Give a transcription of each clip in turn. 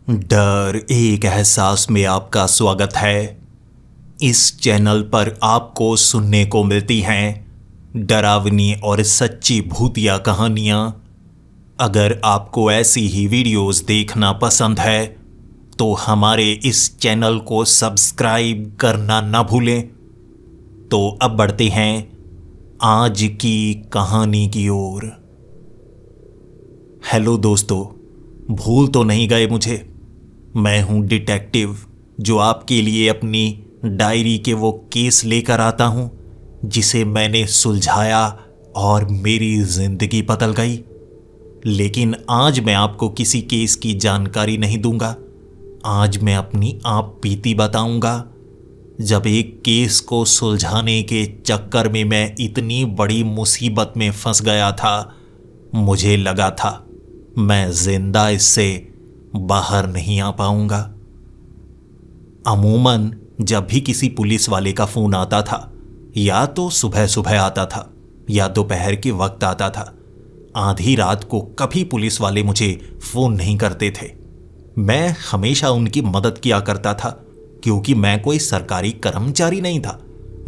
डर एक एहसास में आपका स्वागत है। इस चैनल पर आपको सुनने को मिलती हैं डरावनी और सच्ची भूतिया कहानियाँ। अगर आपको ऐसी ही वीडियोस देखना पसंद है तो हमारे इस चैनल को सब्सक्राइब करना ना भूलें। तो अब बढ़ते हैं आज की कहानी की ओर। हेलो दोस्तों, भूल तो नहीं गए मुझे? मैं हूं डिटेक्टिव जो आपके लिए अपनी डायरी के वो केस लेकर आता हूं जिसे मैंने सुलझाया और मेरी जिंदगी बदल गई। लेकिन आज मैं आपको किसी केस की जानकारी नहीं दूंगा। आज मैं अपनी आप बीती बताऊंगा। जब एक केस को सुलझाने के चक्कर में मैं इतनी बड़ी मुसीबत में फंस गया था, मुझे लगा था मैं जिंदा इससे बाहर नहीं आ पाऊंगा। अमूमन जब भी किसी पुलिस वाले का फोन आता था, या तो सुबह सुबह आता था या दोपहर के वक्त आता था। आधी रात को कभी पुलिस वाले मुझे फोन नहीं करते थे। मैं हमेशा उनकी मदद किया करता था, क्योंकि मैं कोई सरकारी कर्मचारी नहीं था,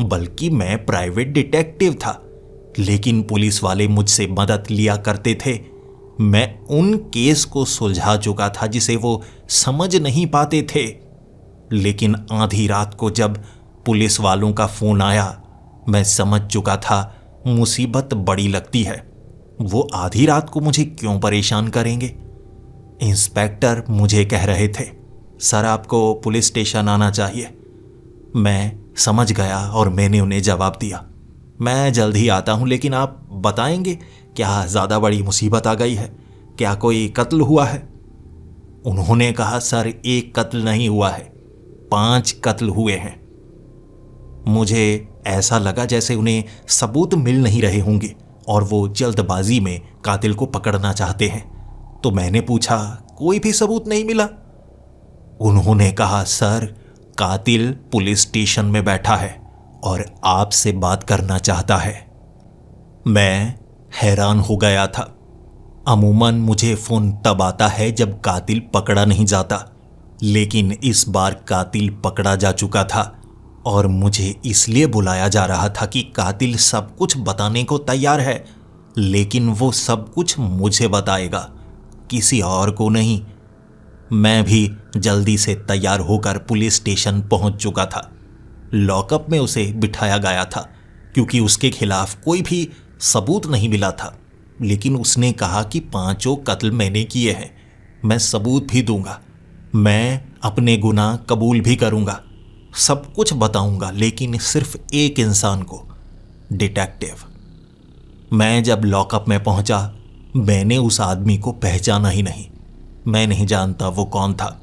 बल्कि मैं प्राइवेट डिटेक्टिव था। लेकिन पुलिस वाले मुझसे मदद लिया करते थे। मैं उन केस को सुलझा चुका था जिसे वो समझ नहीं पाते थे। लेकिन आधी रात को जब पुलिस वालों का फोन आया, मैं समझ चुका था मुसीबत बड़ी लगती है। वो आधी रात को मुझे क्यों परेशान करेंगे? इंस्पेक्टर मुझे कह रहे थे, सर आपको पुलिस स्टेशन आना चाहिए। मैं समझ गया और मैंने उन्हें जवाब दिया, मैं जल्द ही आता हूं, लेकिन आप बताएंगे क्या ज़्यादा बड़ी मुसीबत आ गई है? क्या कोई कत्ल हुआ है? उन्होंने कहा, सर एक कत्ल नहीं हुआ है, 5 कत्ल हुए हैं। मुझे ऐसा लगा जैसे उन्हें सबूत मिल नहीं रहे होंगे और वो जल्दबाजी में कातिल को पकड़ना चाहते हैं। तो मैंने पूछा, कोई भी सबूत नहीं मिला? उन्होंने कहा, सर कातिल पुलिस स्टेशन में बैठा है और आपसे बात करना चाहता है। मैं हैरान हो गया था। अमूमन मुझे फोन तब आता है जब कातिल पकड़ा नहीं जाता, लेकिन इस बार कातिल पकड़ा जा चुका था और मुझे इसलिए बुलाया जा रहा था कि कातिल सब कुछ बताने को तैयार है, लेकिन वो सब कुछ मुझे बताएगा, किसी और को नहीं। मैं भी जल्दी से तैयार होकर पुलिस स्टेशन पहुंच चुका था। लॉकअप में उसे बिठाया गया था क्योंकि उसके खिलाफ कोई भी सबूत नहीं मिला था। लेकिन उसने कहा कि 5 कत्ल मैंने किए हैं, मैं सबूत भी दूंगा, मैं अपने गुनाह कबूल भी करूंगा, सब कुछ बताऊंगा, लेकिन सिर्फ एक इंसान को, डिटेक्टिव। मैं जब लॉकअप में पहुंचा, मैंने उस आदमी को पहचाना ही नहीं। मैं नहीं जानता वो कौन था,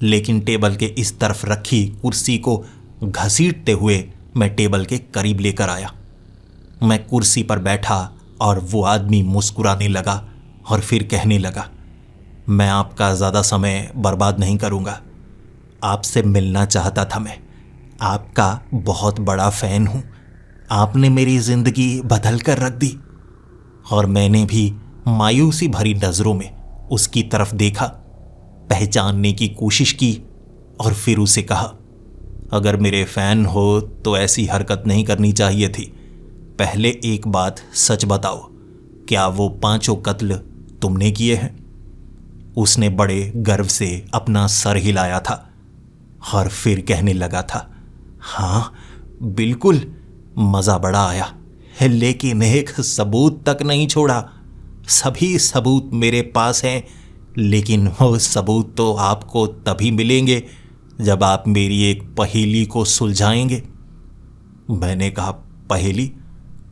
लेकिन टेबल के इस तरफ रखी कुर्सी को घसीटते हुए मैं टेबल के करीब लेकर आया। मैं कुर्सी पर बैठा और वो आदमी मुस्कुराने लगा और फिर कहने लगा, मैं आपका ज़्यादा समय बर्बाद नहीं करूँगा। आपसे मिलना चाहता था मैं, आपका बहुत बड़ा फ़ैन हूँ। आपने मेरी ज़िंदगी बदल कर रख दी। और मैंने भी मायूसी भरी नज़रों में उसकी तरफ देखा, पहचानने की कोशिश की और फिर उसे कहा, अगर मेरे फ़ैन हो तो ऐसी हरकत नहीं करनी चाहिए थी। पहले एक बात सच बताओ, क्या वो 5 कत्ल तुमने किए हैं? उसने बड़े गर्व से अपना सर हिलाया था और फिर कहने लगा था, हाँ बिल्कुल, मज़ा बड़ा आया, लेकिन एक सबूत तक नहीं छोड़ा। सभी सबूत मेरे पास हैं, लेकिन वो सबूत तो आपको तभी मिलेंगे जब आप मेरी एक पहेली को सुलझाएंगे। मैंने कहा, पहेली?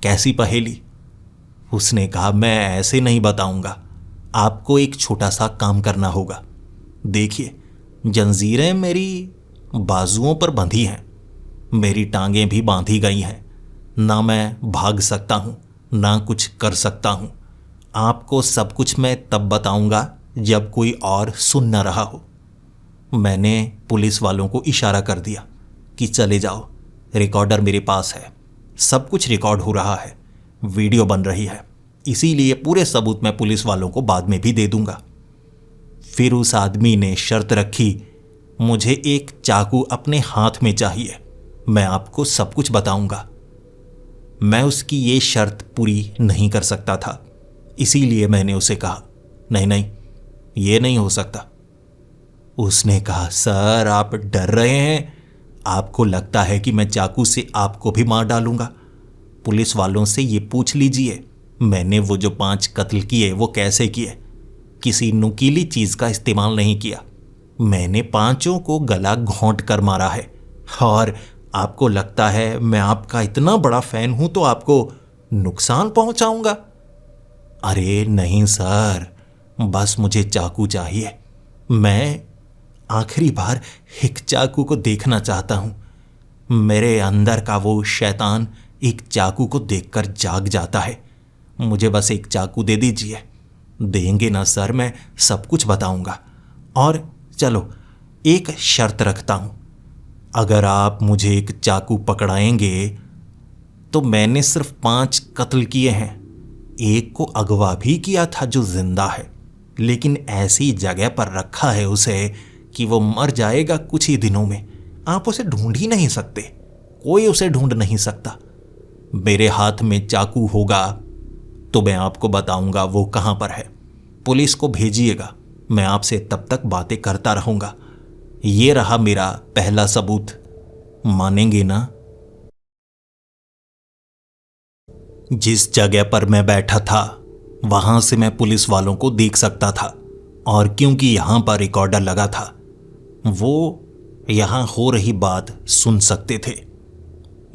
कैसी पहेली? उसने कहा, मैं ऐसे नहीं बताऊंगा, आपको एक छोटा सा काम करना होगा। देखिए, जंजीरें मेरी बाजुओं पर बंधी हैं, मेरी टांगें भी बांधी गई हैं, ना मैं भाग सकता हूँ ना कुछ कर सकता हूँ। आपको सब कुछ मैं तब बताऊंगा जब कोई और सुन न रहा हो। मैंने पुलिस वालों को इशारा कर दिया कि चले जाओ, रिकॉर्डर मेरे पास है, सब कुछ रिकॉर्ड हो रहा है, वीडियो बन रही है, इसीलिए पूरे सबूत मैं पुलिस वालों को बाद में भी दे दूंगा। फिर उस आदमी ने शर्त रखी, मुझे एक चाकू अपने हाथ में चाहिए, मैं आपको सब कुछ बताऊंगा। मैं उसकी ये शर्त पूरी नहीं कर सकता था, इसीलिए मैंने उसे कहा, नहीं नहीं, ये नहीं हो सकता। उसने कहा, सर आप डर रहे हैं, आपको लगता है कि मैं चाकू से आपको भी मार डालूंगा। पुलिस वालों से ये पूछ लीजिए, मैंने वो जो 5 कत्ल किए वो कैसे किए। किसी नुकीली चीज का इस्तेमाल नहीं किया, मैंने 5 को गला घोंट कर मारा है। और आपको लगता है मैं आपका इतना बड़ा फैन हूं तो आपको नुकसान पहुंचाऊंगा? अरे नहीं सर, बस मुझे चाकू चाहिए, मैं आखिरी बार एक चाकू को देखना चाहता हूं। मेरे अंदर का वो शैतान एक चाकू को देखकर जाग जाता है। मुझे बस एक चाकू दे दीजिए। देंगे ना सर, मैं सब कुछ बताऊंगा। और चलो एक शर्त रखता हूं, अगर आप मुझे एक चाकू पकड़ाएंगे तो मैंने सिर्फ 5 कत्ल किए हैं, एक को अगवा भी किया था जो जिंदा है, लेकिन ऐसी जगह पर रखा है उसे कि वो मर जाएगा कुछ ही दिनों में। आप उसे ढूंढ ही नहीं सकते, कोई उसे ढूंढ नहीं सकता। मेरे हाथ में चाकू होगा तो मैं आपको बताऊंगा वो कहां पर है। पुलिस को भेजिएगा, मैं आपसे तब तक बातें करता रहूंगा। ये रहा मेरा पहला सबूत, मानेंगे ना? जिस जगह पर मैं बैठा था वहां से मैं पुलिस वालों को देख सकता था, और क्योंकि यहां पर रिकॉर्डर लगा था, वो यहां हो रही बात सुन सकते थे।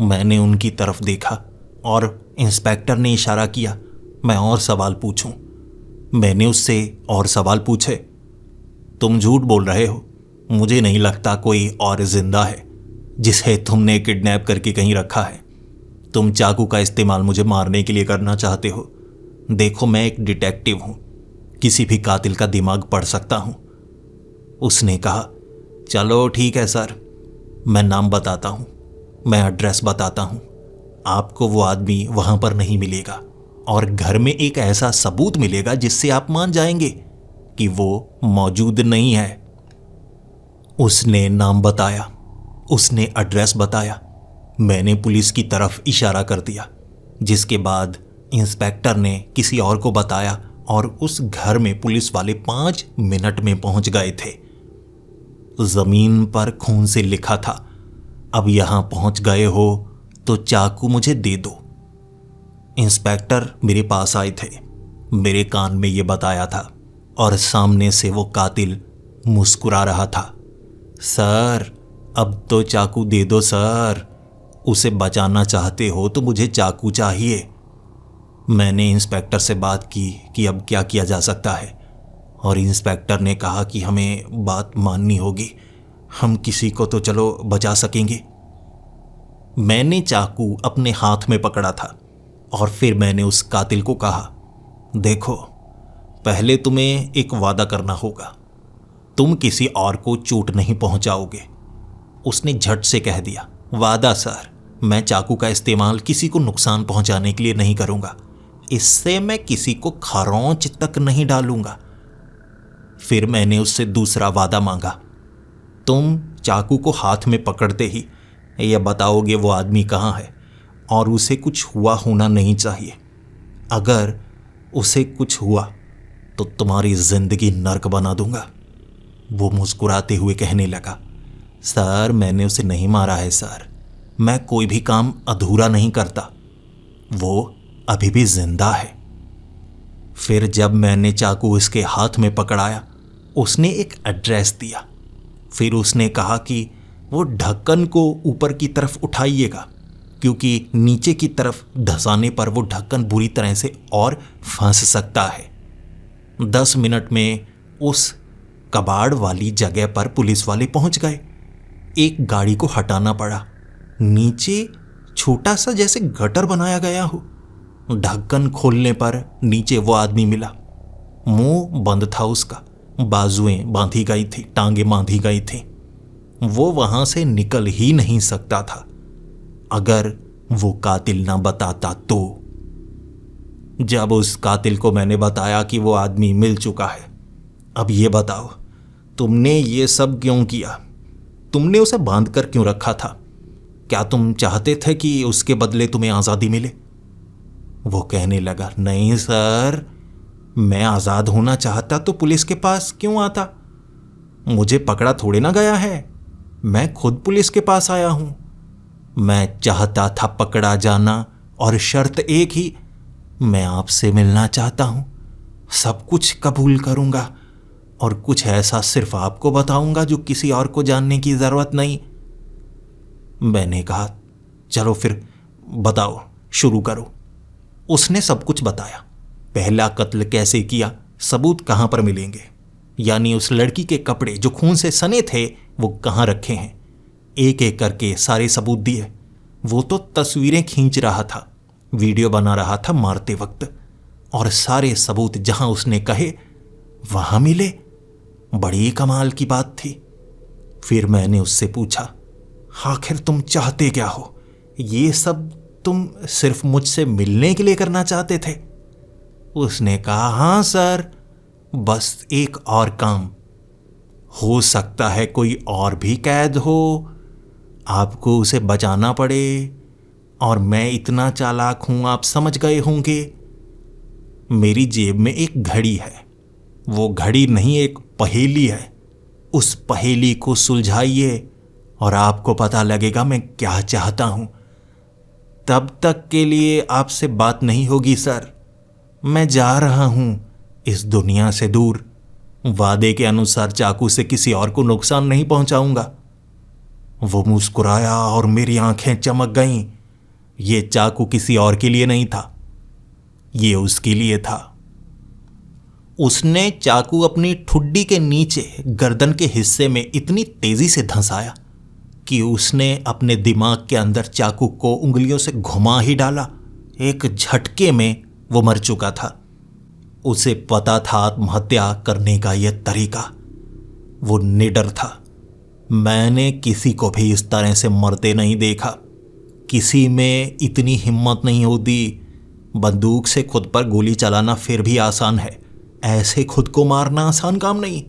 मैंने उनकी तरफ देखा और इंस्पेक्टर ने इशारा किया मैं और सवाल पूछूं। मैंने उससे और सवाल पूछे। तुम झूठ बोल रहे हो, मुझे नहीं लगता कोई और जिंदा है जिसे तुमने किडनैप करके कहीं रखा है। तुम चाकू का इस्तेमाल मुझे मारने के लिए करना चाहते हो। देखो मैं एक डिटेक्टिव हूं, किसी भी कातिल का दिमाग पढ़ सकता हूं। उसने कहा, चलो ठीक है सर, मैं नाम बताता हूं, मैं एड्रेस बताता हूं। आपको वो आदमी वहां पर नहीं मिलेगा और घर में एक ऐसा सबूत मिलेगा जिससे आप मान जाएंगे कि वो मौजूद नहीं है। उसने नाम बताया, उसने एड्रेस बताया, मैंने पुलिस की तरफ इशारा कर दिया, जिसके बाद इंस्पेक्टर ने किसी और को बताया और उस घर में पुलिस वाले 5 मिनट में पहुंच गए थे। जमीन पर खून से लिखा था, अब यहां पहुंच गए हो तो चाकू मुझे दे दो। इंस्पेक्टर मेरे पास आए थे, मेरे कान में यह बताया था, और सामने से वो कातिल मुस्कुरा रहा था। सर अब तो चाकू दे दो सर, उसे बचाना चाहते हो तो मुझे चाकू चाहिए। मैंने इंस्पेक्टर से बात की कि अब क्या किया जा सकता है, और इंस्पेक्टर ने कहा कि हमें बात माननी होगी, हम किसी को तो चलो बचा सकेंगे। मैंने चाकू अपने हाथ में पकड़ा था और फिर मैंने उस कातिल को कहा, देखो पहले तुम्हें एक वादा करना होगा, तुम किसी और को चोट नहीं पहुंचाओगे। उसने झट से कह दिया, वादा सर, मैं चाकू का इस्तेमाल किसी को नुकसान पहुंचाने के लिए नहीं करूंगा, इससे मैं किसी को खरोंच तक नहीं डालूंगा। फिर मैंने उससे दूसरा वादा मांगा, तुम चाकू को हाथ में पकड़ते ही यह बताओगे वो आदमी कहाँ है, और उसे कुछ हुआ होना नहीं चाहिए। अगर उसे कुछ हुआ तो तुम्हारी जिंदगी नर्क बना दूंगा। वो मुस्कुराते हुए कहने लगा, सर मैंने उसे नहीं मारा है सर, मैं कोई भी काम अधूरा नहीं करता, वो अभी भी जिंदा है। फिर जब मैंने चाकू इसके हाथ में पकड़ाया, उसने एक एड्रेस दिया। फिर उसने कहा कि वो ढक्कन को ऊपर की तरफ उठाइएगा, क्योंकि नीचे की तरफ धंसाने पर वो ढक्कन बुरी तरह से और फंस सकता है। 10 मिनट में उस कबाड़ वाली जगह पर पुलिस वाले पहुंच गए। एक गाड़ी को हटाना पड़ा, नीचे छोटा सा जैसे गटर बनाया गया हो। ढक्कन खोलने पर नीचे वो आदमी मिला, मुंह बंद था उसका, बाजुएं बांधी गई थी, टांगे बांधी गई थी। वो वहां से निकल ही नहीं सकता था अगर वो कातिल ना बताता तो। जब उस कातिल को मैंने बताया कि वो आदमी मिल चुका है, अब ये बताओ, तुमने ये सब क्यों किया? तुमने उसे बांध कर क्यों रखा था? क्या तुम चाहते थे कि उसके बदले तुम्हें आज़ादी मिले? वो कहने लगा, नहीं सर, मैं आज़ाद होना चाहता तो पुलिस के पास क्यों आता? मुझे पकड़ा थोड़े ना गया है, मैं खुद पुलिस के पास आया हूं। मैं चाहता था पकड़ा जाना, और शर्त एक ही, मैं आपसे मिलना चाहता हूं। सब कुछ कबूल करूंगा, और कुछ ऐसा सिर्फ आपको बताऊंगा जो किसी और को जानने की जरूरत नहीं। मैंने कहा, चलो फिर बताओ, शुरू करो। उसने सब कुछ बताया। पहला कत्ल कैसे किया, सबूत कहां पर मिलेंगे, यानी उस लड़की के कपड़े जो खून से सने थे वो कहां रखे हैं। एक एक करके सारे सबूत दिए। वो तो तस्वीरें खींच रहा था, वीडियो बना रहा था मारते वक्त, और सारे सबूत जहां उसने कहे वहां मिले। बड़ी कमाल की बात थी। फिर मैंने उससे पूछा, आखिर तुम चाहते क्या हो? ये सब तुम सिर्फ मुझसे मिलने के लिए करना चाहते थे? उसने कहा, हां सर, बस एक और काम। हो सकता है कोई और भी कैद हो, आपको उसे बचाना पड़े, और मैं इतना चालाक हूं, आप समझ गए होंगे। मेरी जेब में एक घड़ी है। वो घड़ी नहीं, एक पहेली है। उस पहेली को सुलझाइए और आपको पता लगेगा मैं क्या चाहता हूं। तब तक के लिए आपसे बात नहीं होगी सर। मैं जा रहा हूं इस दुनिया से दूर। वादे के अनुसार चाकू से किसी और को नुकसान नहीं पहुंचाऊंगा। वो मुस्कुराया और मेरी आंखें चमक गईं। ये चाकू किसी और के लिए नहीं था, ये उसके लिए था। उसने चाकू अपनी ठुड्डी के नीचे गर्दन के हिस्से में इतनी तेजी से धंसाया कि उसने अपने दिमाग के अंदर चाकू को उंगलियों से घुमा ही डाला। एक झटके में वो मर चुका था। उसे पता था आत्महत्या करने का यह तरीका। वो निडर था। मैंने किसी को भी इस तरह से मरते नहीं देखा। किसी में इतनी हिम्मत नहीं होती। बंदूक से खुद पर गोली चलाना फिर भी आसान है, ऐसे खुद को मारना आसान काम नहीं।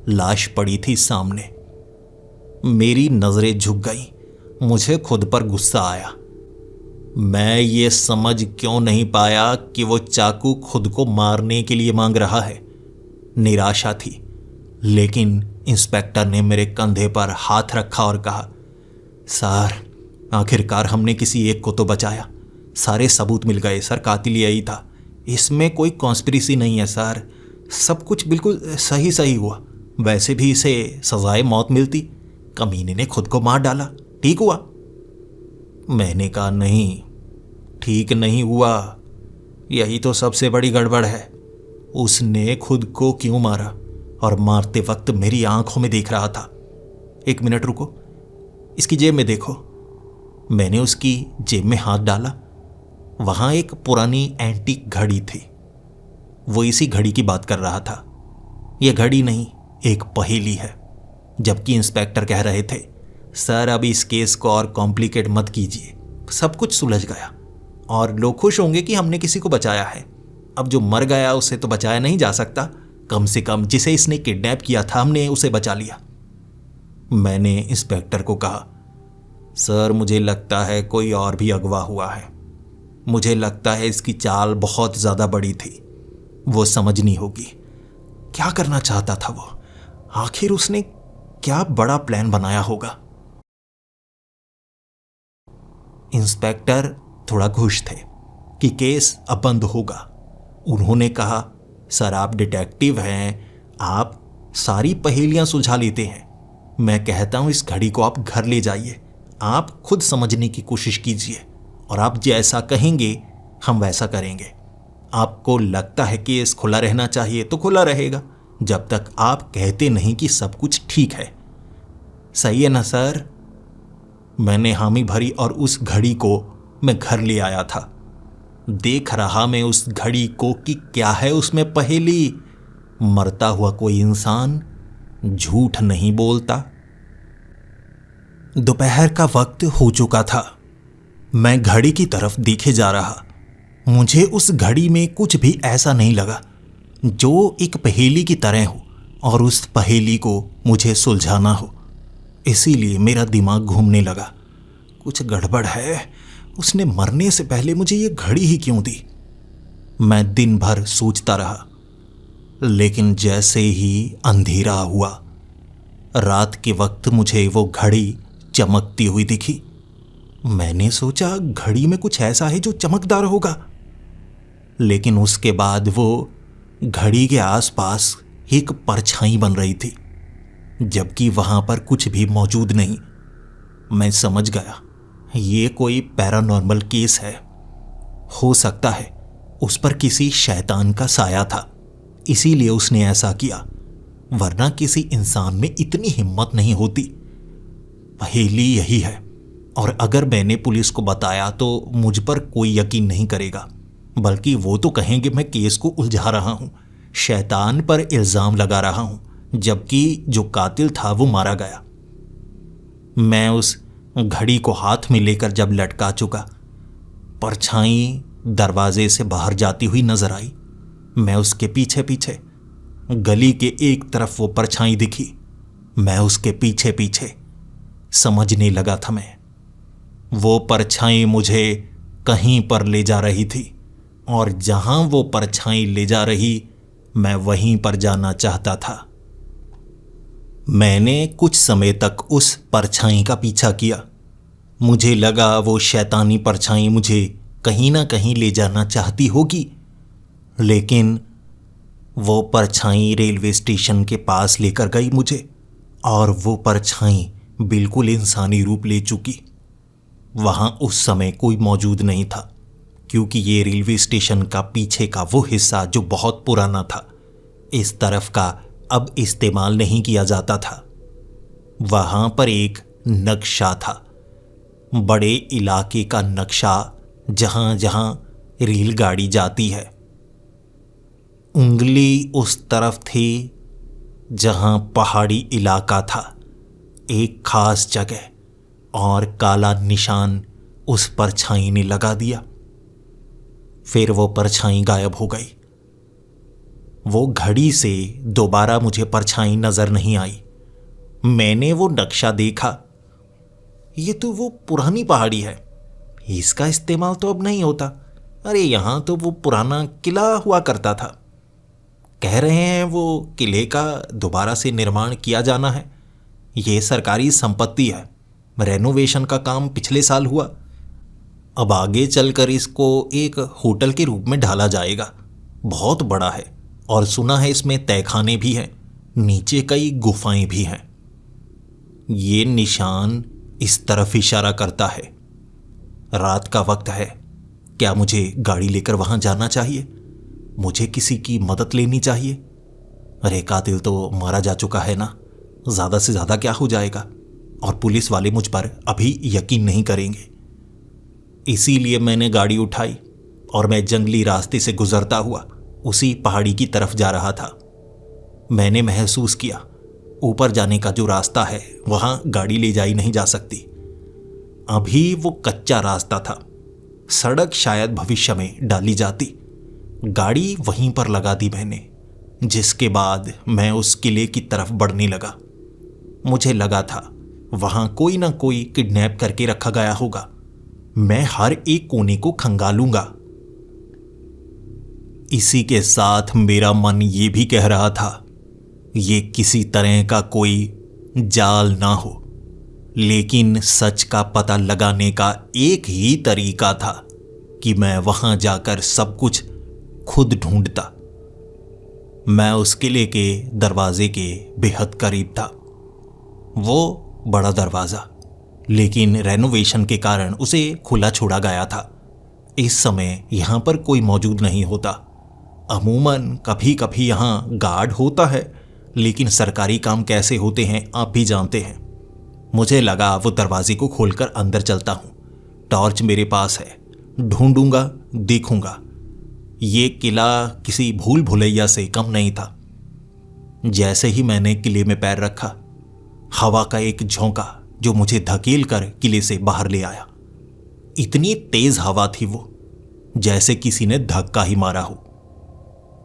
लाश पड़ी थी सामने। मेरी नजरें झुक गईं। मुझे खुद पर गुस्सा आया। मैं ये समझ क्यों नहीं पाया कि वो चाकू खुद को मारने के लिए मांग रहा है। निराशा थी, लेकिन इंस्पेक्टर ने मेरे कंधे पर हाथ रखा और कहा, सर, आखिरकार हमने किसी एक को तो बचाया। सारे सबूत मिल गए सर, कातिल यही था। इसमें कोई कॉन्स्पिरेसी नहीं है सर, सब कुछ बिल्कुल सही सही हुआ। वैसे भी इसे सजाए मौत मिलती, कमीने ने खुद को मार डाला, ठीक हुआ। मैंने कहा, नहीं, ठीक नहीं हुआ, यही तो सबसे बड़ी गड़बड़ है। उसने खुद को क्यों मारा, और मारते वक्त मेरी आंखों में देख रहा था। एक मिनट रुको, इसकी जेब में देखो। मैंने उसकी जेब में हाथ डाला। वहां एक पुरानी एंटीक घड़ी थी। वो इसी घड़ी की बात कर रहा था। यह घड़ी नहीं, एक पहेली है। जबकि इंस्पेक्टर कह रहे थे, सर अब इस केस को और कॉम्प्लिकेट मत कीजिए, सब कुछ सुलझ गया और लोग खुश होंगे कि हमने किसी को बचाया है। अब जो मर गया उसे तो बचाया नहीं जा सकता, कम से कम जिसे इसने किडनैप किया था हमने उसे बचा लिया। मैंने इंस्पेक्टर को कहा, सर मुझे लगता है कोई और भी अगवा हुआ है। मुझे लगता है इसकी चाल बहुत ज्यादा बड़ी थी, वो समझनी होगी। क्या करना चाहता था वो? आखिर उसने क्या बड़ा प्लान बनाया होगा? इंस्पेक्टर थोड़ा खुश थे कि केस अब बंद होगा। उन्होंने कहा, सर आप डिटेक्टिव हैं, आप सारी पहेलियां सुलझा लेते हैं। मैं कहता हूं इस घड़ी को आप घर ले जाइए, आप खुद समझने की कोशिश कीजिए और आप जैसा कहेंगे हम वैसा करेंगे। आपको लगता है केस खुला रहना चाहिए तो खुला रहेगा, जब तक आप कहते नहीं कि सब कुछ ठीक है। सही है ना सर? मैंने हामी भरी और उस घड़ी को मैं घर ले आया था। देख रहा मैं उस घड़ी को कि क्या है उसमें पहेली। मरता हुआ कोई इंसान झूठ नहीं बोलता। दोपहर का वक्त हो चुका था। मैं घड़ी की तरफ देखे जा रहा। मुझे उस घड़ी में कुछ भी ऐसा नहीं लगा जो एक पहेली की तरह हो। और उस पहेली को मुझे सुलझाना हो। इसीलिए मेरा दिमाग घूमने लगा। कुछ गड़बड़ है, उसने मरने से पहले मुझे ये घड़ी ही क्यों दी? मैं दिन भर सोचता रहा, लेकिन जैसे ही अंधेरा हुआ, रात के वक्त मुझे वो घड़ी चमकती हुई दिखी। मैंने सोचा घड़ी में कुछ ऐसा है जो चमकदार होगा, लेकिन उसके बाद वो घड़ी के आसपास एक परछाई बन रही थी, जबकि वहां पर कुछ भी मौजूद नहीं। मैं समझ गया ये कोई पैरानॉर्मल केस है। हो सकता है उस पर किसी शैतान का साया था, इसीलिए उसने ऐसा किया, वरना किसी इंसान में इतनी हिम्मत नहीं होती। पहेली यही है, और अगर मैंने पुलिस को बताया तो मुझ पर कोई यकीन नहीं करेगा, बल्कि वो तो कहेंगे मैं केस को उलझा रहा हूं, शैतान पर इल्जाम लगा रहा हूं, जबकि जो कातिल था वो मारा गया। मैं उस घड़ी को हाथ में लेकर जब लटका चुका, परछाई दरवाजे से बाहर जाती हुई नजर आई। मैं उसके पीछे पीछे, गली के एक तरफ वो परछाई दिखी, मैं उसके पीछे पीछे। समझने लगा था मैं, वो परछाई मुझे कहीं पर ले जा रही थी, और जहां वो परछाई ले जा रही मैं वहीं पर जाना चाहता था। मैंने कुछ समय तक उस परछाई का पीछा किया। मुझे लगा वो शैतानी परछाई मुझे कहीं ना कहीं ले जाना चाहती होगी, लेकिन वो परछाई रेलवे स्टेशन के पास लेकर गई मुझे, और वो परछाई बिल्कुल इंसानी रूप ले चुकी। वहाँ उस समय कोई मौजूद नहीं था, क्योंकि ये रेलवे स्टेशन का पीछे का वो हिस्सा जो बहुत पुराना था, इस तरफ का अब इस्तेमाल नहीं किया जाता था। वहाँ पर एक नक्शा था, बड़े इलाके का नक्शा, जहाँ जहाँ रेलगाड़ी जाती है। उंगली उस तरफ थी जहाँ पहाड़ी इलाका था, एक खास जगह, और काला निशान उस परछाई ने लगा दिया। फिर वो परछाई गायब हो गई। वो घड़ी से दोबारा मुझे परछाई नजर नहीं आई। मैंने वो नक्शा देखा, ये तो वो पुरानी पहाड़ी है, इसका इस्तेमाल तो अब नहीं होता। अरे यहाँ तो वो पुराना किला हुआ करता था, कह रहे हैं वो किले का दोबारा से निर्माण किया जाना है। ये सरकारी संपत्ति है, रेनोवेशन का काम पिछले साल हुआ, अब आगे चलकर इसको एक होटल के रूप में ढाला जाएगा। बहुत बड़ा है, और सुना है इसमें तहखाने भी हैं, नीचे कई गुफाएं भी हैं। ये निशान इस तरफ इशारा करता है। रात का वक्त है, क्या मुझे गाड़ी लेकर वहां जाना चाहिए? मुझे किसी की मदद लेनी चाहिए? अरे कातिल तो मारा जा चुका है ना, ज़्यादा से ज़्यादा क्या हो जाएगा, और पुलिस वाले मुझ पर अभी यकीन नहीं करेंगे। इसीलिए मैंने गाड़ी उठाई और मैं जंगली रास्ते से गुजरता हुआ उसी पहाड़ी की तरफ जा रहा था। मैंने महसूस किया ऊपर जाने का जो रास्ता है वहां गाड़ी ले जाई नहीं जा सकती। अभी वो कच्चा रास्ता था, सड़क शायद भविष्य में डाली जाती। गाड़ी वहीं पर लगा दी मैंने, जिसके बाद मैं उस किले की तरफ बढ़ने लगा। मुझे लगा था वहां कोई ना कोई किडनैप करके रखा गया होगा, मैं हर एक कोने को खंगालूंगा। इसी के साथ मेरा मन ये भी कह रहा था ये किसी तरह का कोई जाल ना हो, लेकिन सच का पता लगाने का एक ही तरीका था कि मैं वहां जाकर सब कुछ खुद ढूंढता। मैं उस किले के दरवाजे के बेहद करीब था। वो बड़ा दरवाजा, लेकिन रेनोवेशन के कारण उसे खुला छोड़ा गया था। इस समय यहां पर कोई मौजूद नहीं होता। अमूमन कभी कभी यहां गार्ड होता है, लेकिन सरकारी काम कैसे होते हैं आप भी जानते हैं। मुझे लगा वो दरवाजे को खोलकर अंदर चलता हूं। टॉर्च मेरे पास है, ढूंढूंगा, देखूंगा। ये किला किसी भूल भुलैया से कम नहीं था। जैसे ही मैंने किले में पैर रखा, हवा का एक झोंका जो मुझे धकेल कर किले से बाहर ले आया। इतनी तेज हवा थी वो, जैसे किसी ने धक्का ही मारा हो।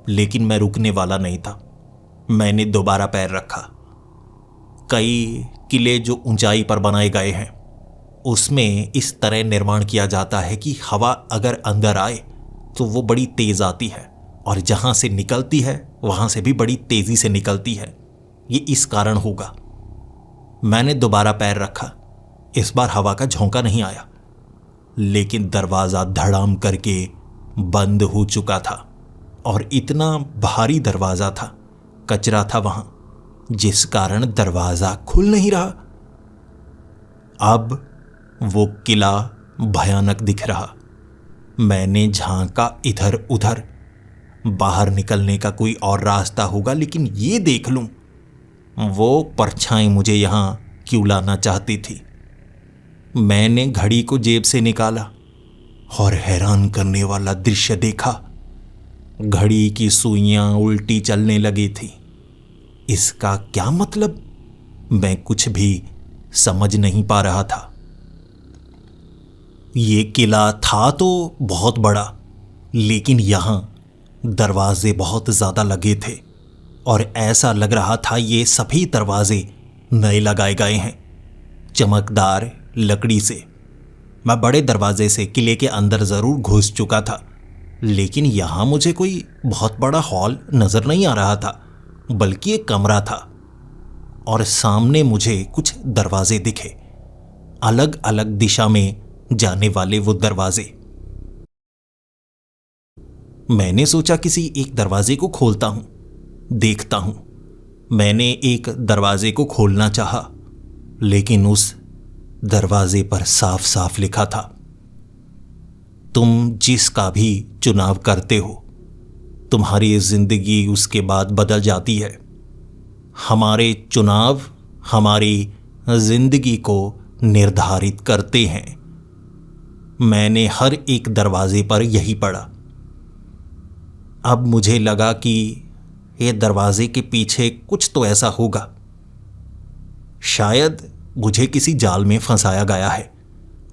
लेकिन मैं रुकने वाला नहीं था। मैंने दोबारा पैर रखा। कई किले जो ऊंचाई पर बनाए गए हैं उसमें इस तरह निर्माण किया जाता है कि हवा अगर अंदर आए तो वो बड़ी तेज आती है और जहां से निकलती है वहां से भी बड़ी तेजी से निकलती है। ये इस कारण होगा। मैंने दोबारा पैर रखा। इस बार हवा का झोंका नहीं आया, लेकिन दरवाजा धड़ाम करके बंद हो चुका था और इतना भारी दरवाजा था, कचरा था वहां, जिस कारण दरवाजा खुल नहीं रहा। अब वो किला भयानक दिख रहा। मैंने झांका इधर उधर, बाहर निकलने का कोई और रास्ता होगा, लेकिन ये देख लूं वो परछाई मुझे यहां क्यों लाना चाहती थी। मैंने घड़ी को जेब से निकाला और हैरान करने वाला दृश्य देखा। घड़ी की सुइयां उल्टी चलने लगी थी। इसका क्या मतलब? मैं कुछ भी समझ नहीं पा रहा था। ये किला था तो बहुत बड़ा, लेकिन यहां दरवाजे बहुत ज्यादा लगे थे और ऐसा लग रहा था ये सभी दरवाजे नए लगाए गए हैं, चमकदार लकड़ी से। मैं बड़े दरवाजे से किले के अंदर जरूर घुस चुका था, लेकिन यहां मुझे कोई बहुत बड़ा हॉल नजर नहीं आ रहा था, बल्कि एक कमरा था और सामने मुझे कुछ दरवाजे दिखे, अलग अलग दिशा में जाने वाले वो दरवाजे। मैंने सोचा किसी एक दरवाजे को खोलता हूं, देखता हूं। मैंने एक दरवाजे को खोलना चाहा, लेकिन उस दरवाजे पर साफ साफ लिखा था, तुम जिसका भी चुनाव करते हो तुम्हारी जिंदगी उसके बाद बदल जाती है। हमारे चुनाव हमारी जिंदगी को निर्धारित करते हैं। मैंने हर एक दरवाजे पर यही पढ़ा। अब मुझे लगा कि ये दरवाजे के पीछे कुछ तो ऐसा होगा। शायद मुझे किसी जाल में फंसाया गया है।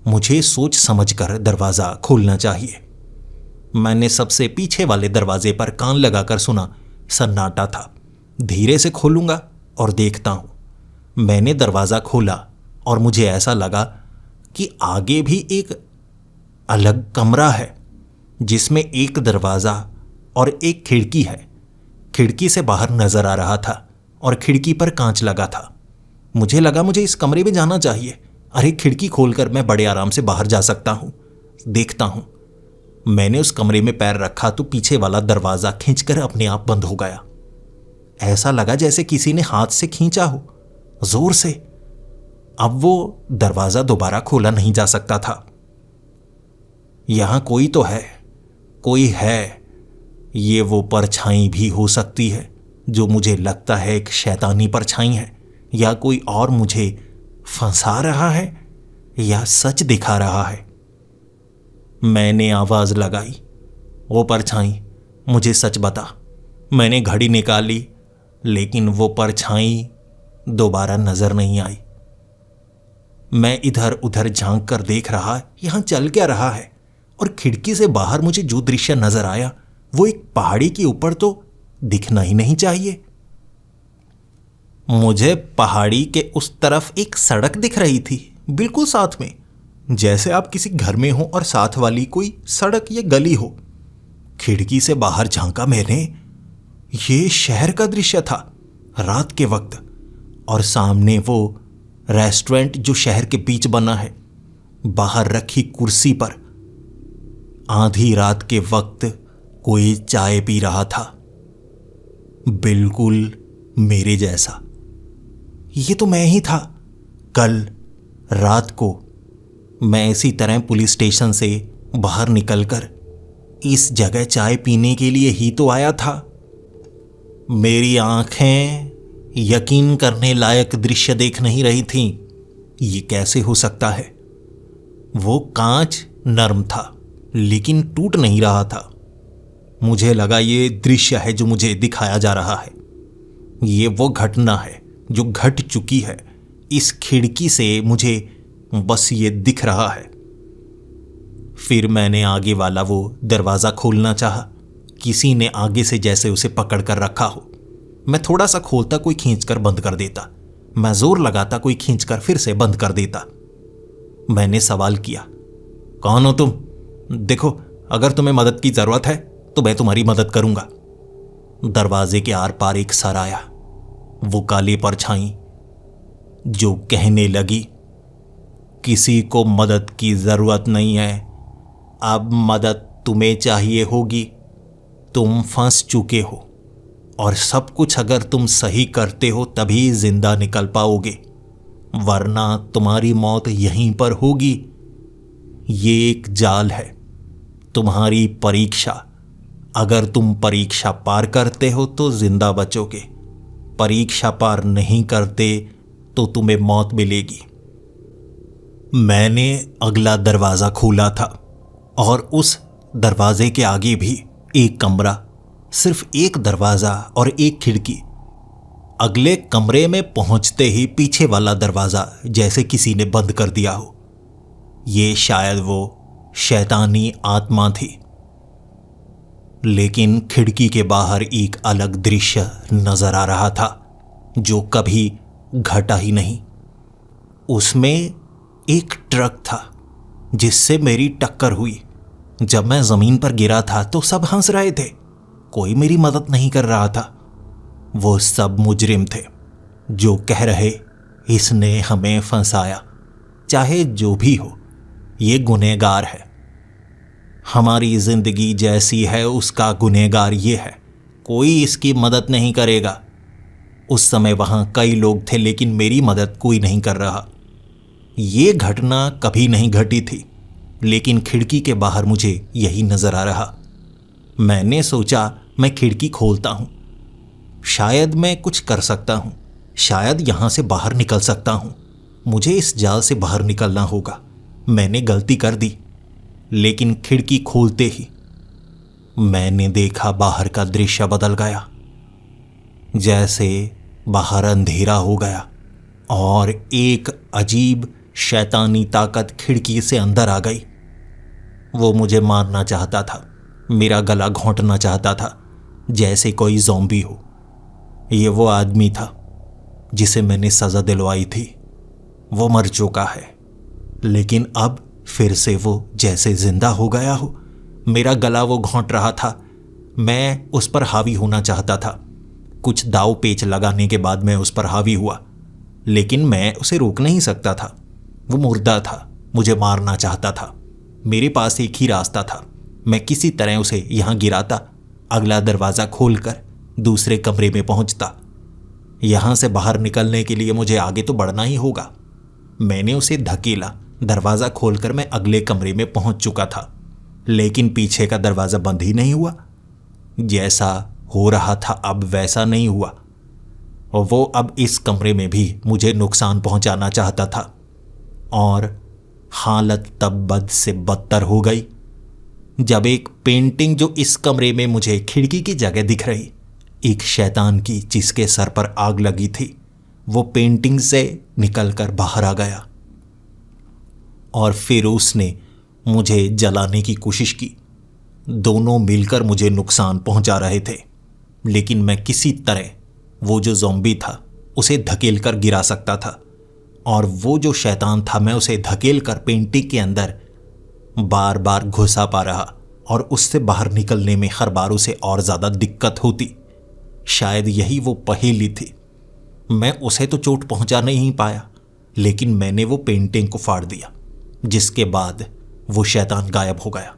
मुझे सोच समझकर दरवाजा खोलना चाहिए। मैंने सबसे पीछे वाले दरवाजे पर कान लगाकर सुना। सन्नाटा था। धीरे से खोलूंगा और देखता हूं। मैंने दरवाजा खोला और मुझे ऐसा लगा कि आगे भी एक अलग कमरा है, जिसमें एक दरवाजा और एक खिड़की है। खिड़की से बाहर नजर आ रहा था और खिड़की पर कांच लगा था। मुझे लगा मुझे इस कमरे में जाना चाहिए। अरे, खिड़की खोलकर मैं बड़े आराम से बाहर जा सकता हूं। देखता हूं। मैंने उस कमरे में पैर रखा तो पीछे वाला दरवाजा खींचकर अपने आप बंद हो गया। ऐसा लगा जैसे किसी ने हाथ से खींचा हो, जोर से। अब वो दरवाजा दोबारा खोला नहीं जा सकता था। यहां कोई तो है, कोई है। ये वो परछाई भी हो सकती है जो मुझे लगता है एक शैतानी परछाई है, या कोई और मुझे फंसा रहा है या सच दिखा रहा है। मैंने आवाज लगाई, वो परछाई मुझे सच बता। मैंने घड़ी निकाली, लेकिन वो परछाई दोबारा नजर नहीं आई। मैं इधर उधर झांक कर देख रहा यहां चल क्या रहा है, और खिड़की से बाहर मुझे जो दृश्य नजर आया वो एक पहाड़ी के ऊपर तो दिखना ही नहीं चाहिए। मुझे पहाड़ी के उस तरफ एक सड़क दिख रही थी, बिल्कुल साथ में, जैसे आप किसी घर में हो और साथ वाली कोई सड़क या गली हो। खिड़की से बाहर झांका मैंने। ये शहर का दृश्य था, रात के वक्त, और सामने वो रेस्टोरेंट जो शहर के बीच बना है। बाहर रखी कुर्सी पर आधी रात के वक्त कोई चाय पी रहा था, बिल्कुल मेरे जैसा। ये तो मैं ही था। कल रात को मैं इसी तरह पुलिस स्टेशन से बाहर निकलकर इस जगह चाय पीने के लिए ही तो आया था। मेरी आंखें यकीन करने लायक दृश्य देख नहीं रही थीं। ये कैसे हो सकता है? वो कांच नरम था, लेकिन टूट नहीं रहा था। मुझे लगा ये दृश्य है जो मुझे दिखाया जा रहा है। ये वो घटना है जो घट चुकी है। इस खिड़की से मुझे बस ये दिख रहा है। फिर मैंने आगे वाला वो दरवाजा खोलना चाहा। किसी ने आगे से जैसे उसे पकड़ कर रखा हो। मैं थोड़ा सा खोलता, कोई खींचकर बंद कर देता। मैं जोर लगाता, कोई खींचकर फिर से बंद कर देता। मैंने सवाल किया, कौन हो तुम? देखो, अगर तुम्हें मदद की जरूरत है तो मैं तुम्हारी मदद करूंगा। दरवाजे के आर पार एक सर आया, वो काली परछाई, जो कहने लगी, किसी को मदद की जरूरत नहीं है, अब मदद तुम्हें चाहिए होगी। तुम फंस चुके हो और सब कुछ अगर तुम सही करते हो तभी जिंदा निकल पाओगे, वरना तुम्हारी मौत यहीं पर होगी। ये एक जाल है, तुम्हारी परीक्षा। अगर तुम परीक्षा पार करते हो तो जिंदा बचोगे, परीक्षा पार नहीं करते तो तुम्हें मौत मिलेगी। मैंने अगला दरवाज़ा खोला था और उस दरवाजे के आगे भी एक कमरा, सिर्फ एक दरवाज़ा और एक खिड़की। अगले कमरे में पहुंचते ही पीछे वाला दरवाज़ा जैसे किसी ने बंद कर दिया हो। ये शायद वो शैतानी आत्मा थी। लेकिन खिड़की के बाहर एक अलग दृश्य नजर आ रहा था जो कभी घटा ही नहीं। उसमें एक ट्रक था जिससे मेरी टक्कर हुई। जब मैं जमीन पर गिरा था तो सब हंस रहे थे, कोई मेरी मदद नहीं कर रहा था। वो सब मुजरिम थे जो कह रहे, इसने हमें फंसाया। चाहे जो भी हो, ये गुनहगार है। हमारी जिंदगी जैसी है उसका गुनहगार ये है, कोई इसकी मदद नहीं करेगा। उस समय वहां कई लोग थे लेकिन मेरी मदद कोई नहीं कर रहा। ये घटना कभी नहीं घटी थी, लेकिन खिड़की के बाहर मुझे यही नजर आ रहा। मैंने सोचा मैं खिड़की खोलता हूं, शायद मैं कुछ कर सकता हूं, शायद यहां से बाहर निकल सकता हूं। मुझे इस जाल से बाहर निकलना होगा। मैंने गलती कर दी, लेकिन खिड़की खोलते ही मैंने देखा बाहर का दृश्य बदल गया। जैसे बाहर अंधेरा हो गया और एक अजीब शैतानी ताकत खिड़की से अंदर आ गई। वो मुझे मारना चाहता था, मेरा गला घोंटना चाहता था, जैसे कोई ज़ॉम्बी हो। ये वो आदमी था जिसे मैंने सज़ा दिलवाई थी। वो मर चुका है, लेकिन अब फिर से वो जैसे जिंदा हो गया हो। मेरा गला वो घोंट रहा था। मैं उस पर हावी होना चाहता था। कुछ दाव पेच लगाने के बाद मैं उस पर हावी हुआ, लेकिन मैं उसे रोक नहीं सकता था। वो मुर्दा था, मुझे मारना चाहता था। मेरे पास एक ही रास्ता था, मैं किसी तरह उसे यहां गिराता, अगला दरवाज़ा खोलकर दूसरे कमरे में पहुंचता। यहां से बाहर निकलने के लिए मुझे आगे तो बढ़ना ही होगा। मैंने उसे धकेला, दरवाज़ा खोलकर मैं अगले कमरे में पहुंच चुका था, लेकिन पीछे का दरवाज़ा बंद ही नहीं हुआ। जैसा हो रहा था अब वैसा नहीं हुआ, और वो अब इस कमरे में भी मुझे नुकसान पहुंचाना चाहता था। और हालत तब बद से बदतर हो गई जब एक पेंटिंग जो इस कमरे में मुझे खिड़की की जगह दिख रही, एक शैतान की जिसके सर पर आग लगी थी, वो पेंटिंग से निकलकर बाहर आ गया और फिर उसने मुझे जलाने की कोशिश की। दोनों मिलकर मुझे नुकसान पहुंचा रहे थे, लेकिन मैं किसी तरह वो जो ज़ॉम्बी था उसे धकेल कर गिरा सकता था, और वो जो शैतान था मैं उसे धकेल कर पेंटिंग के अंदर बार बार घुसा पा रहा, और उससे बाहर निकलने में हर बार उसे और ज़्यादा दिक्कत होती। शायद यही वो पहेली थी। मैं उसे तो चोट पहुंचा नहीं पाया, लेकिन मैंने वो पेंटिंग को फाड़ दिया, जिसके बाद वो शैतान गायब हो गया।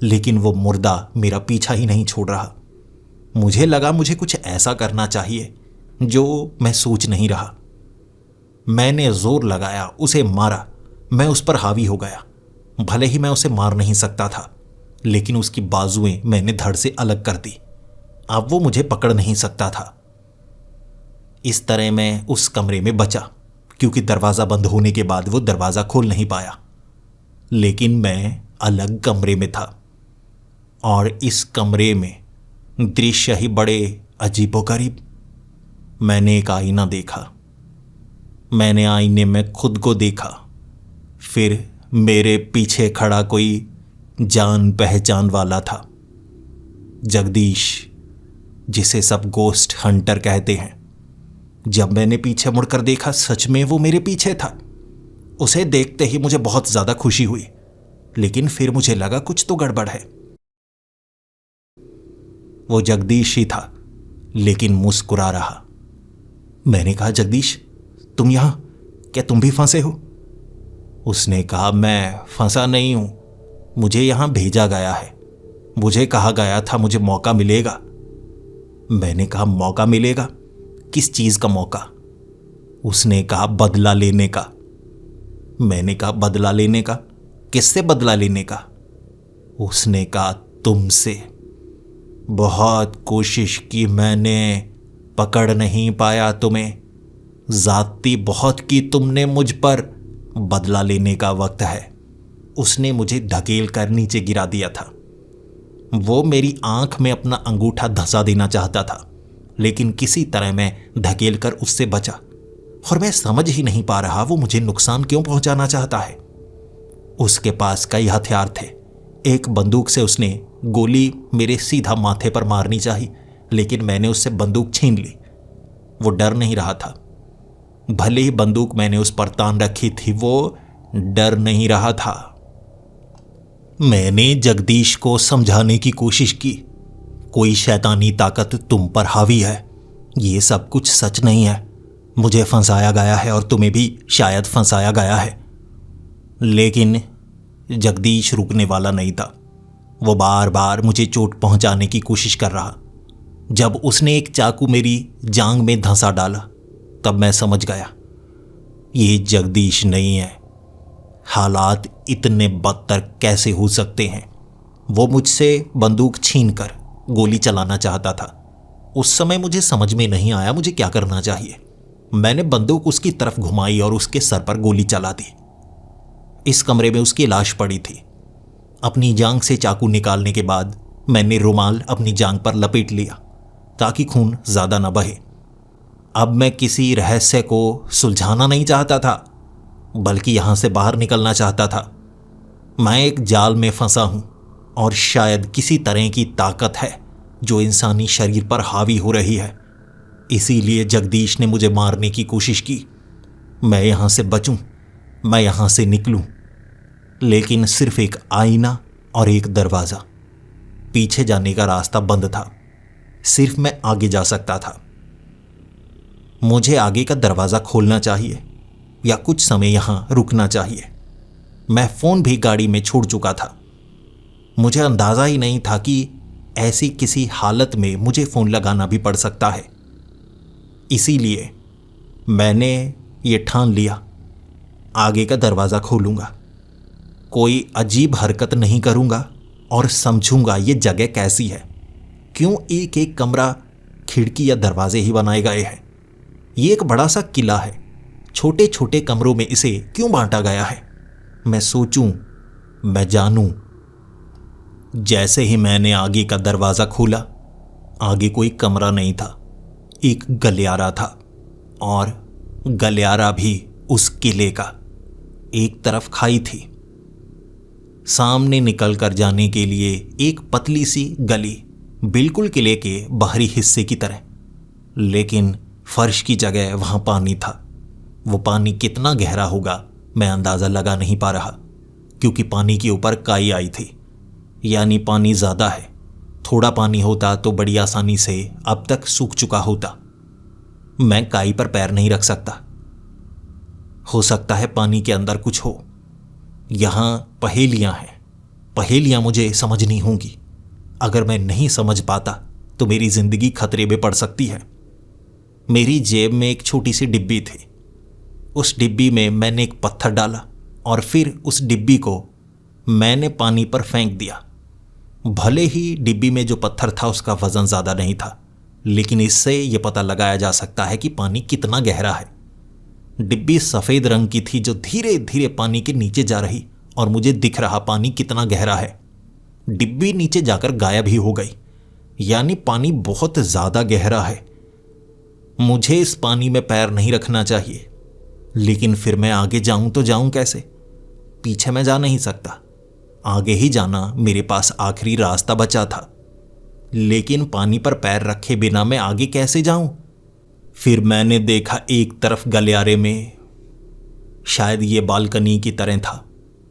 लेकिन वो मुर्दा मेरा पीछा ही नहीं छोड़ रहा। मुझे लगा मुझे कुछ ऐसा करना चाहिए जो मैं सोच नहीं रहा। मैंने जोर लगाया, उसे मारा। मैं उस पर हावी हो गया। भले ही मैं उसे मार नहीं सकता था, लेकिन उसकी बाजुएं मैंने धड़ से अलग कर दी। अब वो मुझे पकड़ नहीं सकता था। इस तरह मैं उस कमरे में बचा, क्योंकि दरवाज़ा बंद होने के बाद वो दरवाज़ा खोल नहीं पाया। लेकिन मैं अलग कमरे में था, और इस कमरे में दृश्य ही बड़े अजीबोगरीब। मैंने एक आईना देखा। मैंने आईने में खुद को देखा। फिर मेरे पीछे खड़ा कोई जान पहचान वाला था। जगदीश, जिसे सब गोस्ट हंटर कहते हैं। जब मैंने पीछे मुड़कर देखा, सच में वो मेरे पीछे था। उसे देखते ही मुझे बहुत ज्यादा खुशी हुई, लेकिन फिर मुझे लगा कुछ तो गड़बड़ है। वो जगदीश ही था, लेकिन मुस्कुरा रहा। मैंने कहा, जगदीश तुम यहां, क्या तुम भी फंसे हो? उसने कहा, मैं फंसा नहीं हूं, मुझे यहां भेजा गया है। मुझे कहा गया था मुझे मौका मिलेगा। मैंने कहा, मौका मिलेगा? किस चीज का मौका? उसने कहा, बदला लेने का। मैंने कहा, बदला लेने का? किससे बदला लेने का? उसने कहा, तुमसे। बहुत कोशिश की मैंने, पकड़ नहीं पाया तुम्हें। जाती बहुत की तुमने मुझ पर, बदला लेने का वक्त है। उसने मुझे धकेल कर नीचे गिरा दिया था। वो मेरी आंख में अपना अंगूठा धंसा देना चाहता था, लेकिन किसी तरह मैं धकेल कर उससे बचा। और मैं समझ ही नहीं पा रहा वो मुझे नुकसान क्यों पहुंचाना चाहता है। उसके पास कई हथियार थे। एक बंदूक से उसने गोली मेरे सीधा माथे पर मारनी चाहिए, लेकिन मैंने उससे बंदूक छीन ली। वो डर नहीं रहा था। भले ही बंदूक मैंने उस पर तान रखी थी, वो डर नहीं रहा था। मैंने जगदीश को समझाने की कोशिश की, कोई शैतानी ताकत तुम पर हावी है, ये सब कुछ सच नहीं है। मुझे फंसाया गया है और तुम्हें भी शायद फंसाया गया है। लेकिन जगदीश रुकने वाला नहीं था। वो बार बार मुझे चोट पहुंचाने की कोशिश कर रहा। जब उसने एक चाकू मेरी जांघ में धंसा डाला, तब मैं समझ गया ये जगदीश नहीं है। हालात इतने बदतर कैसे हो सकते हैं? वो मुझसे बंदूक छीनकर गोली चलाना चाहता था। उस समय मुझे समझ में नहीं आया मुझे क्या करना चाहिए। मैंने बंदूक उसकी तरफ घुमाई और उसके सर पर गोली चला दी। इस कमरे में उसकी लाश पड़ी थी। अपनी जांघ से चाकू निकालने के बाद मैंने रुमाल अपनी जांघ पर लपेट लिया ताकि खून ज्यादा न बहे। अब मैं किसी रहस्य को सुलझाना नहीं चाहता था, बल्कि यहां से बाहर निकलना चाहता था। मैं एक जाल में फंसा हूं और शायद किसी तरह की ताकत है जो इंसानी शरीर पर हावी हो रही है। इसीलिए जगदीश ने मुझे मारने की कोशिश की। मैं यहां से बचूं, मैं यहां से निकलूं, लेकिन सिर्फ एक आईना और एक दरवाजा। पीछे जाने का रास्ता बंद था, सिर्फ मैं आगे जा सकता था। मुझे आगे का दरवाजा खोलना चाहिए या कुछ समय यहां रुकना चाहिए। मैं फोन भी गाड़ी में छोड़ चुका था। मुझे अंदाजा ही नहीं था कि ऐसी किसी हालत में मुझे फोन लगाना भी पड़ सकता है। इसीलिए मैंने ये ठान लिया, आगे का दरवाजा खोलूंगा, कोई अजीब हरकत नहीं करूंगा और समझूंगा ये जगह कैसी है, क्यों एक एक कमरा खिड़की या दरवाजे ही बनाए गए हैं। ये एक बड़ा सा किला है, छोटे छोटे कमरों में इसे क्यों बांटा गया है। मैं सोचूं, मैं जानूं। जैसे ही मैंने आगे का दरवाजा खोला, आगे कोई कमरा नहीं था, एक गलियारा था, और गलियारा भी उस किले का। एक तरफ खाई थी, सामने निकल कर जाने के लिए एक पतली सी गली, बिल्कुल किले के बाहरी हिस्से की तरह, लेकिन फर्श की जगह वहां पानी था। वो पानी कितना गहरा होगा मैं अंदाजा लगा नहीं पा रहा, क्योंकि पानी के ऊपर काई आई थी, यानी पानी ज्यादा है। थोड़ा पानी होता तो बड़ी आसानी से अब तक सूख चुका होता। मैं काई पर पैर नहीं रख सकता। हो सकता है पानी के अंदर कुछ हो। यहां पहेलियां हैं, पहेलियां मुझे समझनी होंगी। अगर मैं नहीं समझ पाता तो मेरी जिंदगी खतरे में पड़ सकती है। मेरी जेब में एक छोटी सी डिब्बी थी। उस डिब्बी में मैंने एक पत्थर डाला और फिर उस डिब्बी को मैंने पानी पर फेंक दिया। भले ही डिब्बी में जो पत्थर था उसका वजन ज्यादा नहीं था, लेकिन इससे यह पता लगाया जा सकता है कि पानी कितना गहरा है। डिब्बी सफेद रंग की थी जो धीरे धीरे पानी के नीचे जा रही, और मुझे दिख रहा पानी कितना गहरा है। डिब्बी नीचे जाकर गायब ही हो गई, यानी पानी बहुत ज्यादा गहरा है। मुझे इस पानी में पैर नहीं रखना चाहिए, लेकिन फिर मैं आगे जाऊं तो जाऊं कैसे? पीछे मैं जा नहीं सकता। आगे ही जाना मेरे पास आखिरी रास्ता बचा था। लेकिन पानी पर पैर रखे बिना मैं आगे कैसे जाऊं? फिर मैंने देखा एक तरफ गलियारे में, शायद ये बालकनी की तरह था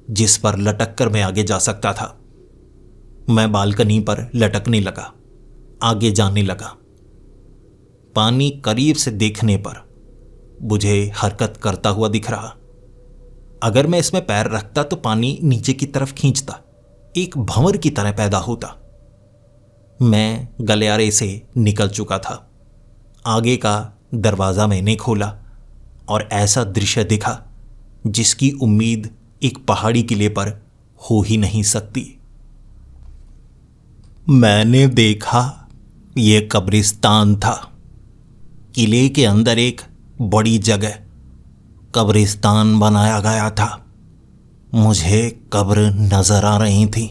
जिस पर लटक कर मैं आगे जा सकता था। मैं बालकनी पर लटकने लगा, आगे जाने लगा। पानी करीब से देखने पर मुझे हरकत करता हुआ दिख रहा। अगर मैं इसमें पैर रखता तो पानी नीचे की तरफ खींचता, एक भंवर की तरह पैदा होता। मैं गलियारे से निकल चुका था। आगे का दरवाज़ा मैंने खोला और ऐसा दृश्य दिखा जिसकी उम्मीद एक पहाड़ी किले पर हो ही नहीं सकती। मैंने देखा यह कब्रिस्तान था। किले के अंदर एक बड़ी जगह कब्रिस्तान बनाया गया था। मुझे कब्र नजर आ रही थी,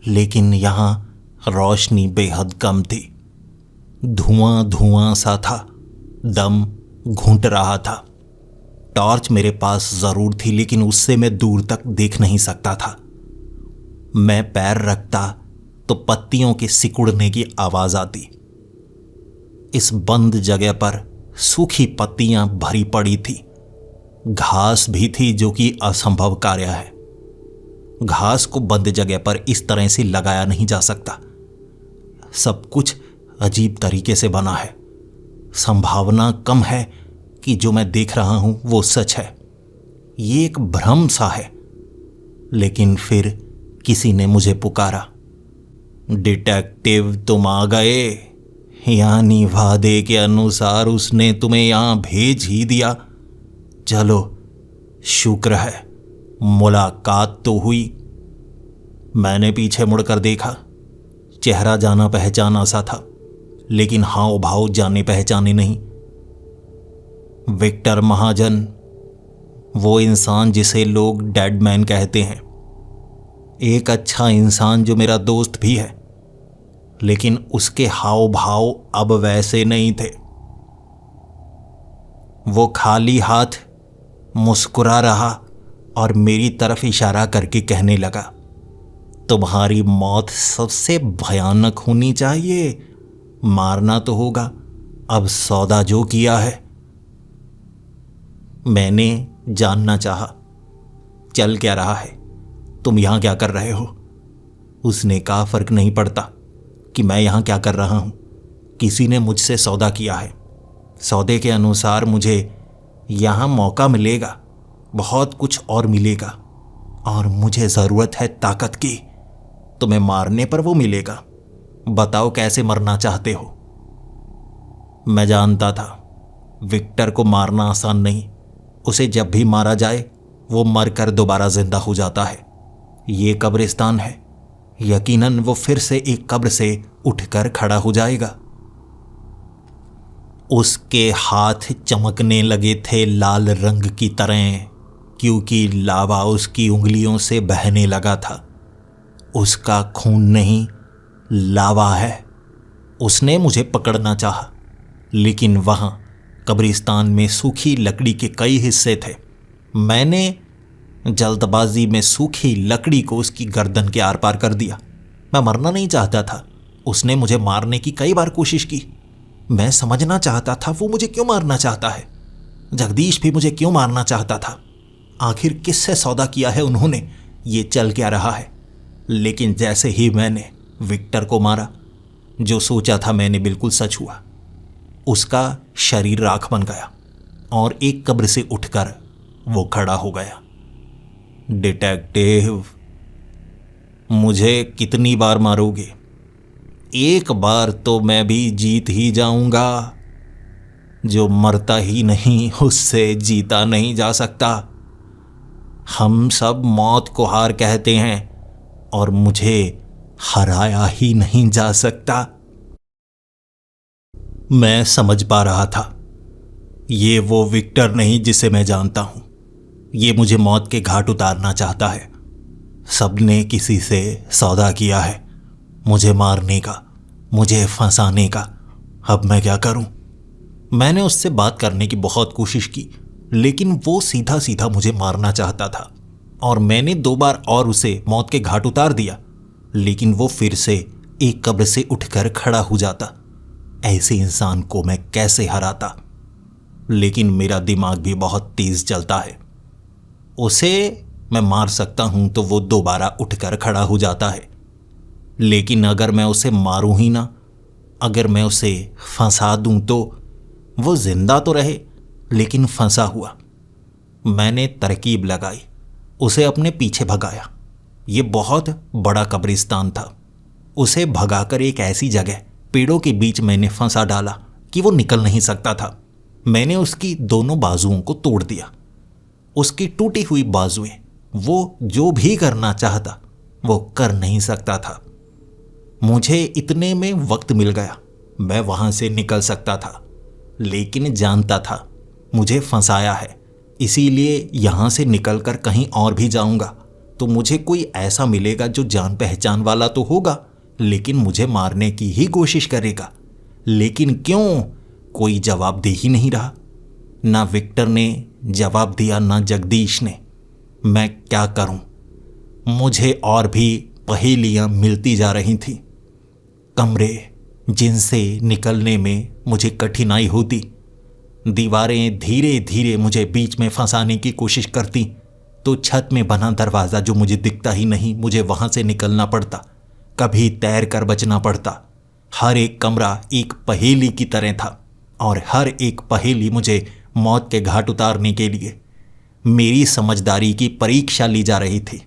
लेकिन यहाँ रोशनी बेहद कम थी। धुआं धुआं सा था, दम घुंट रहा था। टॉर्च मेरे पास जरूर थी, लेकिन उससे मैं दूर तक देख नहीं सकता था। मैं पैर रखता तो पत्तियों के सिकुड़ने की आवाज आती। इस बंद जगह पर सूखी पत्तियां भरी पड़ी थी। घास भी थी, जो कि असंभव कार्य है। घास को बंद जगह पर इस तरह से लगाया नहीं जा सकता। सब कुछ अजीब तरीके से बना है। संभावना कम है कि जो मैं देख रहा हूं वो सच है। ये एक भ्रम सा है। लेकिन फिर किसी ने मुझे पुकारा, डिटेक्टिव तुम आ गए। यानी वादे के अनुसार उसने तुम्हें यहां भेज ही दिया। चलो शुक्र है, मुलाकात तो हुई। मैंने पीछे मुड़कर देखा। चेहरा जाना पहचाना सा था, लेकिन हाव भाव जाने पहचाने नहीं। विक्टर महाजन, वो इंसान जिसे लोग डेड मैन कहते हैं, एक अच्छा इंसान जो मेरा दोस्त भी है, लेकिन उसके हाव भाव अब वैसे नहीं थे। वो खाली हाथ मुस्कुरा रहा और मेरी तरफ इशारा करके कहने लगा, तुम्हारी मौत सबसे भयानक होनी चाहिए। मारना तो होगा, अब सौदा जो किया है। मैंने जानना चाहा, चल क्या रहा है, तुम यहां क्या कर रहे हो? उसने कहा, फर्क नहीं पड़ता कि मैं यहां क्या कर रहा हूं। किसी ने मुझसे सौदा किया है। सौदे के अनुसार मुझे यहां मौका मिलेगा, बहुत कुछ और मिलेगा, और मुझे जरूरत है ताकत की। तुम्हें मारने पर वो मिलेगा। बताओ कैसे मरना चाहते हो? मैं जानता था विक्टर को मारना आसान नहीं। उसे जब भी मारा जाए वो मरकर दोबारा जिंदा हो जाता है। ये कब्रिस्तान है, यकीनन वो फिर से एक कब्र से उठकर खड़ा हो जाएगा। उसके हाथ चमकने लगे थे लाल रंग की तरह, क्योंकि लावा उसकी उंगलियों से बहने लगा था। उसका खून नहीं, लावा है। उसने मुझे पकड़ना चाहा, लेकिन वहां कब्रिस्तान में सूखी लकड़ी के कई हिस्से थे। मैंने जल्दबाजी में सूखी लकड़ी को उसकी गर्दन के आर पार कर दिया। मैं मरना नहीं चाहता था। उसने मुझे मारने की कई बार कोशिश की। मैं समझना चाहता था वो मुझे क्यों मारना चाहता है। जगदीश भी मुझे क्यों मारना चाहता था। आखिर किससे सौदा किया है उन्होंने, ये चल क्या रहा है। लेकिन जैसे ही मैंने विक्टर को मारा, जो सोचा था मैंने बिल्कुल सच हुआ। उसका शरीर राख बन गया और एक कब्र से उठकर वो खड़ा हो गया। डिटेक्टिव, मुझे कितनी बार मारोगे? एक बार तो मैं भी जीत ही जाऊंगा। जो मरता ही नहीं उससे जीता नहीं जा सकता। हम सब मौत को हार कहते हैं और मुझे हराया ही नहीं जा सकता। मैं समझ पा रहा था ये वो विक्टर नहीं जिसे मैं जानता हूं। ये मुझे मौत के घाट उतारना चाहता है। सबने किसी से सौदा किया है मुझे मारने का, मुझे फंसाने का। अब मैं क्या करूं? मैंने उससे बात करने की बहुत कोशिश की, लेकिन वो सीधा सीधा मुझे मारना चाहता था। और मैंने 2 बार और उसे मौत के घाट उतार दिया, लेकिन वो फिर से एक कब्र से उठकर खड़ा हो जाता। ऐसे इंसान को मैं कैसे हराता? लेकिन मेरा दिमाग भी बहुत तेज चलता है। उसे मैं मार सकता हूं तो वो दोबारा उठकर खड़ा हो जाता है, लेकिन अगर मैं उसे मारूं ही ना, अगर मैं उसे फंसा दूं तो वो जिंदा तो रहे लेकिन फंसा हुआ। मैंने तरकीब लगाई, उसे अपने पीछे भगाया। ये बहुत बड़ा कब्रिस्तान था। उसे भगाकर एक ऐसी जगह पेड़ों के बीच मैंने फंसा डाला कि वो निकल नहीं सकता था। मैंने उसकी दोनों बाजुओं को तोड़ दिया। उसकी टूटी हुई बाजुएं, वो जो भी करना चाहता वो कर नहीं सकता था। मुझे इतने में वक्त मिल गया, मैं वहां से निकल सकता था, लेकिन जानता था मुझे फंसाया है, इसीलिए यहां से निकलकर कहीं और भी जाऊंगा तो मुझे कोई ऐसा मिलेगा जो जान पहचान वाला तो होगा, लेकिन मुझे मारने की ही कोशिश करेगा। लेकिन क्यों? कोई जवाब दे ही नहीं रहा। ना विक्टर ने जवाब दिया, ना जगदीश ने। मैं क्या करूं? मुझे और भी पहेलियां मिलती जा रही थीं। कमरे जिनसे निकलने में मुझे कठिनाई होती, दीवारें धीरे धीरे मुझे बीच में फंसाने की कोशिश करती, तो छत में बना दरवाज़ा जो मुझे दिखता ही नहीं, मुझे वहां से निकलना पड़ता, कभी तैर कर बचना पड़ता। हर एक कमरा एक पहेली की तरह था और हर एक पहेली मुझे मौत के घाट उतारने के लिए मेरी समझदारी की परीक्षा ली जा रही थी,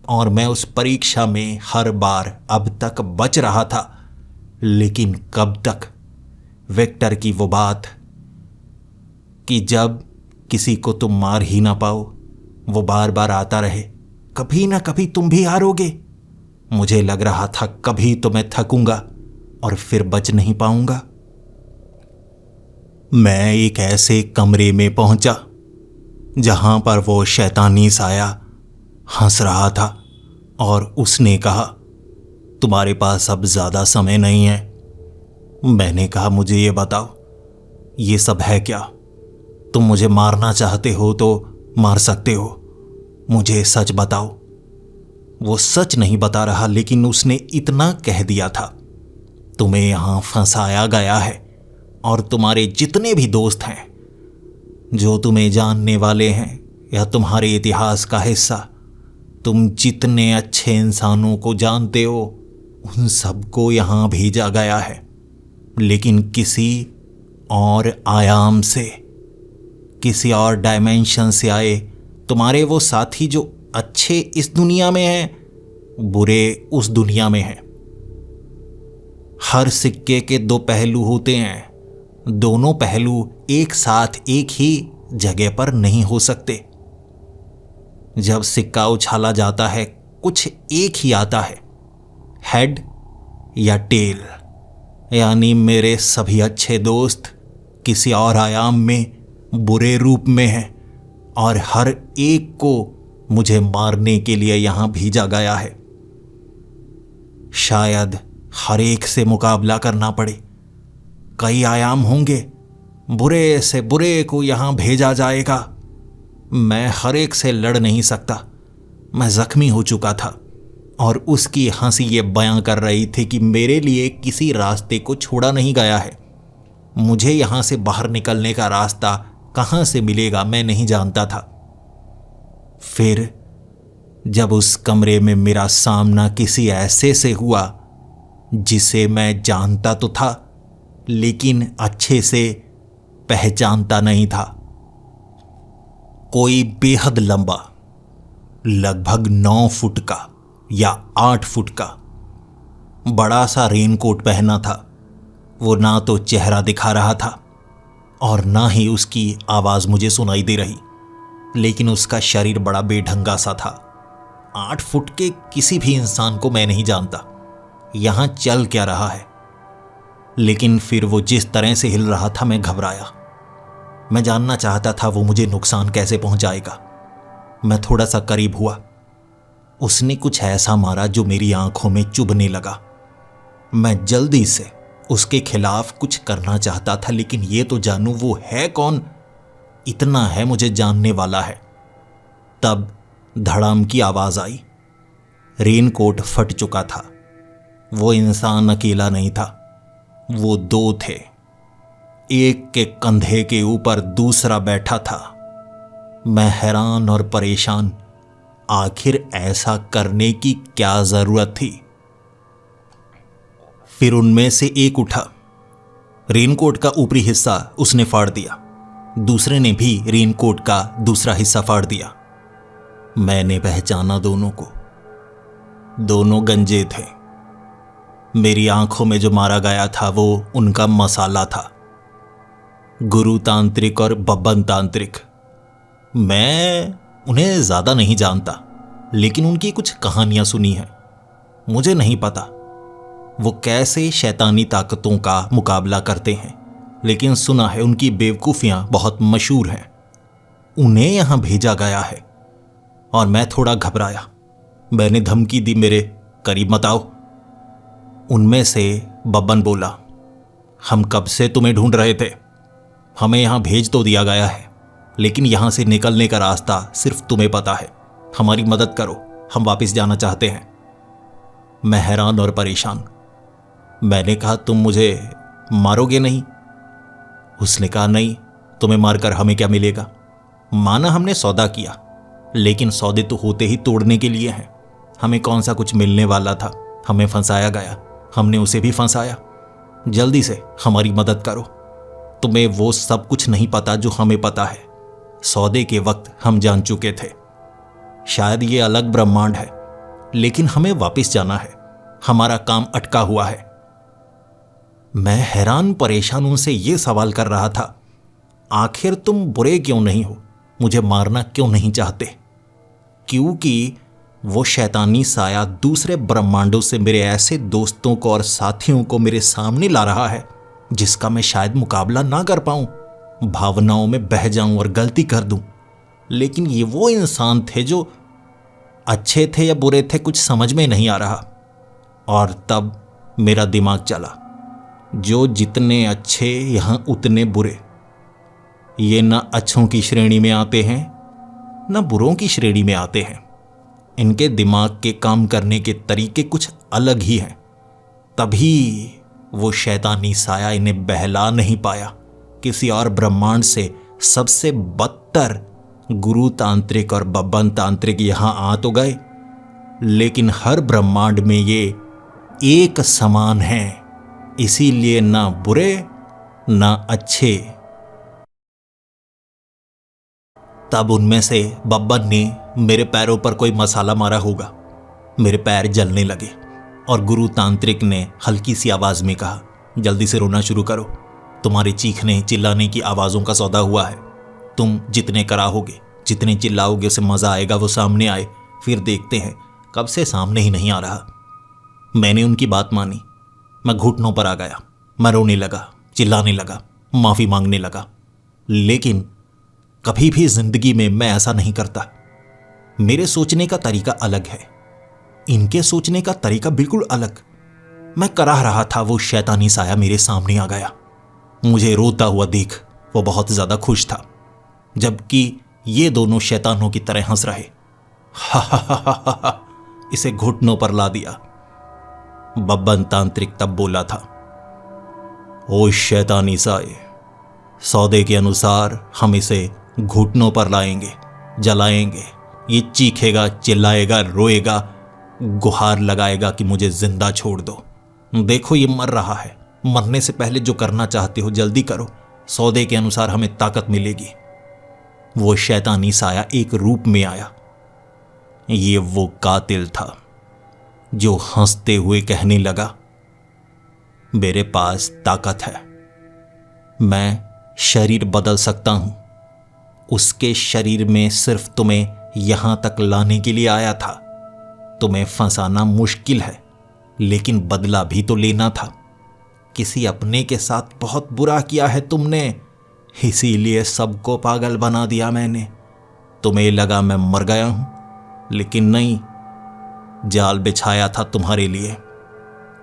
और मैं उस परीक्षा में हर बार अब तक बच रहा था। लेकिन कब तक? विक्टर की वो बात कि जब किसी को तुम मार ही ना पाओ, वो बार बार आता रहे, कभी ना कभी तुम भी हारोगे। मुझे लग रहा था कभी तो मैं थकूंगा और फिर बच नहीं पाऊंगा। मैं एक ऐसे कमरे में पहुंचा जहां पर वो शैतानी साया हंस रहा था और उसने कहा, तुम्हारे पास अब ज्यादा समय नहीं है। मैंने कहा, मुझे ये बताओ, ये सब है क्या? तुम मुझे मारना चाहते हो तो मार सकते हो, मुझे सच बताओ। वो सच नहीं बता रहा, लेकिन उसने इतना कह दिया था, तुम्हें यहां फंसाया गया है और तुम्हारे जितने भी दोस्त हैं, जो तुम्हें जानने वाले हैं या तुम्हारे इतिहास का हिस्सा, तुम जितने अच्छे इंसानों को जानते हो, उन सबको यहां भेजा गया है, लेकिन किसी और आयाम से, किसी और डायमेंशन से आए तुम्हारे वो साथी जो अच्छे इस दुनिया में हैं, बुरे उस दुनिया में हैं। हर सिक्के के दो पहलू होते हैं, दोनों पहलू एक साथ एक ही जगह पर नहीं हो सकते। जब सिक्का उछाला जाता है, कुछ एक ही आता है, हेड या टेल। यानी मेरे सभी अच्छे दोस्त किसी और आयाम में बुरे रूप में हैं और हर एक को मुझे मारने के लिए यहां भेजा गया है। शायद हर एक से मुकाबला करना पड़े, कई आयाम होंगे, बुरे से बुरे को यहां भेजा जाएगा। मैं हर एक से लड़ नहीं सकता, मैं जख्मी हो चुका था और उसकी हंसी ये बयां कर रही थी कि मेरे लिए किसी रास्ते को छोड़ा नहीं गया है। मुझे यहां से बाहर निकलने का रास्ता कहां से मिलेगा मैं नहीं जानता था। फिर जब उस कमरे में मेरा सामना किसी ऐसे से हुआ जिसे मैं जानता तो था लेकिन अच्छे से पहचानता नहीं था। कोई बेहद लंबा, लगभग 9 फुट का या 8 फुट का बड़ा सा रेनकोट पहना था। वो ना तो चेहरा दिखा रहा था और ना ही उसकी आवाज मुझे सुनाई दे रही, लेकिन उसका शरीर बड़ा बेढंगा सा था। 8 फुट के किसी भी इंसान को मैं नहीं जानता यहां चल क्या रहा है, लेकिन फिर वो जिस तरह से हिल रहा था मैं घबराया। मैं जानना चाहता था वो मुझे नुकसान कैसे पहुंचाएगा। मैं थोड़ा सा करीब हुआ, उसने कुछ ऐसा मारा जो मेरी आंखों में चुभने लगा। मैं जल्दी से उसके खिलाफ कुछ करना चाहता था, लेकिन ये तो जानूं वो है कौन। इतना है मुझे जानने वाला है। तब धड़ाम की आवाज आई। रेनकोट फट चुका था वो इंसान अकेला नहीं था, वो दो थे। एक के कंधे के ऊपर दूसरा बैठा था। मैं हैरान और परेशान, आखिर ऐसा करने की क्या जरूरत थी। फिर उनमें से एक उठा। रेनकोट का ऊपरी हिस्सा उसने फाड़ दिया। दूसरे ने भी रेनकोट का दूसरा हिस्सा फाड़ दिया। मैंने पहचाना दोनों को। दोनों गंजे थे। मेरी आंखों में जो मारा गया था वो उनका मसाला था, गुरु तांत्रिक और बब्बन तांत्रिक। मैं उन्हें ज्यादा नहीं जानता, लेकिन उनकी कुछ कहानियां सुनी हैं। मुझे नहीं पता वो कैसे शैतानी ताकतों का मुकाबला करते हैं, लेकिन सुना है उनकी बेवकूफियां बहुत मशहूर हैं। उन्हें यहां भेजा गया है और मैं थोड़ा घबराया। मैंने धमकी दी, मेरे करीब मत आओ। उनमें से बब्बन बोला, हम कब से तुम्हें ढूंढ रहे थे। हमें यहां भेज तो दिया गया है, लेकिन यहां से निकलने का रास्ता सिर्फ तुम्हें पता है। हमारी मदद करो, हम वापस जाना चाहते हैं। मैं हैरान और परेशान। मैंने कहा, तुम मुझे मारोगे नहीं? उसने कहा, नहीं, तुम्हें मारकर हमें क्या मिलेगा। माना हमने सौदा किया, लेकिन सौदे तो होते ही तोड़ने के लिए हैं। हमें कौन सा कुछ मिलने वाला था। हमें फंसाया गया, हमने उसे भी फंसाया। जल्दी से हमारी मदद करो। तुम्हें वो सब कुछ नहीं पता जो हमें पता है। सौदे के वक्त हम जान चुके थे। शायद ये अलग ब्रह्मांड है, लेकिन हमें वापस जाना है। हमारा काम अटका हुआ है। मैं हैरान परेशान उनसे ये सवाल कर रहा था, आखिर तुम बुरे क्यों नहीं हो? मुझे मारना क्यों नहीं चाहते? क्योंकि वो शैतानी साया दूसरे ब्रह्मांडों से मेरे ऐसे दोस्तों को और साथियों को मेरे सामने ला रहा है जिसका मैं शायद मुकाबला ना कर पाऊं, भावनाओं में बह जाऊं और गलती कर दूं। लेकिन ये वो इंसान थे जो अच्छे थे या बुरे थे, कुछ समझ में नहीं आ रहा। और तब मेरा दिमाग चला, जो जितने अच्छे यहां उतने बुरे। ये ना अच्छों की श्रेणी में आते हैं, ना बुरों की श्रेणी में आते हैं। इनके दिमाग के काम करने के तरीके कुछ अलग ही हैं। तभी वो शैतानी साया इन्हें बहला नहीं पाया। किसी और ब्रह्मांड से सबसे बदतर गुरु तांत्रिक और बब्बन तांत्रिक यहां आ तो गए, लेकिन हर ब्रह्मांड में ये एक समान हैं। इसीलिए ना बुरे ना अच्छे। तब उनमें से बब्बन ने मेरे पैरों पर कोई मसाला मारा होगा। मेरे पैर जलने लगे और गुरु तांत्रिक ने हल्की सी आवाज में कहा, जल्दी से रोना शुरू करो। तुम्हारे चीखने चिल्लाने की आवाज़ों का सौदा हुआ है। तुम जितने कराहोगे, जितने चिल्लाओगे, उसे मज़ा आएगा। वो सामने आए, फिर देखते हैं। कब से सामने ही नहीं आ रहा। मैंने उनकी बात मानी। मैं घुटनों पर आ गया। मैं रोने लगा, चिल्लाने लगा, माफ़ी मांगने लगा। लेकिन कभी भी जिंदगी में मैं ऐसा नहीं करता। मेरे सोचने का तरीका अलग है, इनके सोचने का तरीका बिल्कुल अलग। मैं कराह रहा था, वो शैतानी साया मेरे सामने आ गया। मुझे रोता हुआ देख वो बहुत ज्यादा खुश था, जबकि ये दोनों शैतानों की तरह हंस रहे। हा हा हा हा हा, इसे घुटनों पर ला दिया। बब्बन तांत्रिक तब बोला था, ओ शैतानी साए, सौदे के अनुसार हम इसे घुटनों पर लाएंगे, जलाएंगे। ये चीखेगा, चिल्लाएगा, रोएगा, गुहार लगाएगा कि मुझे जिंदा छोड़ दो। देखो ये मर रहा है। मरने से पहले जो करना चाहते हो जल्दी करो, सौदे के अनुसार हमें ताकत मिलेगी। वो शैतानी साया एक रूप में आया। ये वो कातिल था जो हंसते हुए कहने लगा, मेरे पास ताकत है, मैं शरीर बदल सकता हूं। उसके शरीर में सिर्फ तुम्हें यहां तक लाने के लिए आया था। तुम्हें फंसाना मुश्किल है, लेकिन बदला भी तो लेना था। किसी अपने के साथ बहुत बुरा किया है तुमने, इसीलिए सबको पागल बना दिया मैंने। तुम्हें लगा मैं मर गया हूं, लेकिन नहीं, जाल बिछाया था तुम्हारे लिए।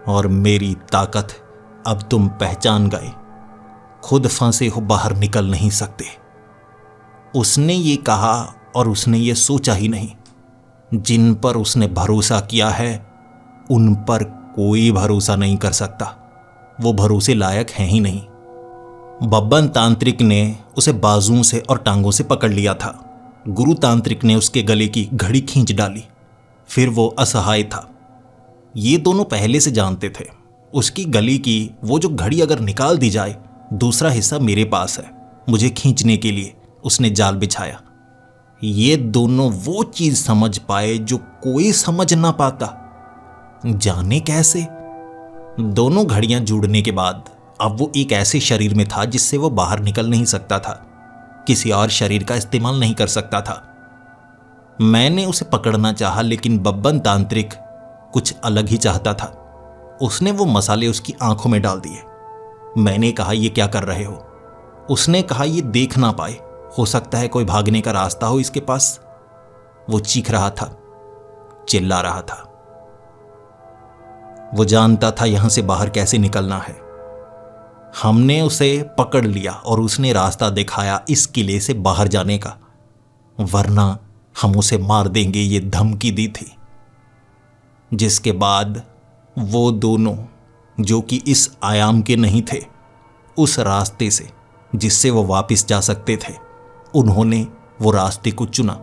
और मेरी ताकत अब तुम पहचान गए। खुद फंसे हो, बाहर निकल नहीं सकते। उसने ये कहा और उसने ये सोचा ही नहीं, जिन पर उसने भरोसा किया है उन पर कोई भरोसा नहीं कर सकता, वो भरोसे लायक है ही नहीं। बब्बन तांत्रिक ने उसे बाजुओं से और टांगों से पकड़ लिया था। गुरु तांत्रिक ने उसके गले की घड़ी खींच डाली। फिर वो असहाय था। ये दोनों पहले से जानते थे उसकी गली की वो जो घड़ी अगर निकाल दी जाए, दूसरा हिस्सा मेरे पास है। मुझे खींचने के लिए उसने जाल बिछाया। ये दोनों वो चीज समझ पाए जो कोई समझ ना पाता। जाने कैसे। दोनों घड़ियां जुड़ने के बाद अब वो एक ऐसे शरीर में था जिससे वो बाहर निकल नहीं सकता था, किसी और शरीर का इस्तेमाल नहीं कर सकता था। मैंने उसे पकड़ना चाहा, लेकिन बब्बन तांत्रिक कुछ अलग ही चाहता था। उसने वो मसाले उसकी आंखों में डाल दिए। मैंने कहा, ये क्या कर रहे हो? उसने कहा, ये देख ना पाए, हो सकता है कोई भागने का रास्ता हो इसके पास। वो चीख रहा था, चिल्ला रहा था। वो जानता था यहां से बाहर कैसे निकलना है। हमने उसे पकड़ लिया और उसने रास्ता दिखाया इस किले से बाहर जाने का, वरना हम उसे मार देंगे, ये धमकी दी थी। जिसके बाद वो दोनों, जो कि इस आयाम के नहीं थे, उस रास्ते से जिससे वो वापस जा सकते थे, उन्होंने वो रास्ते को चुना।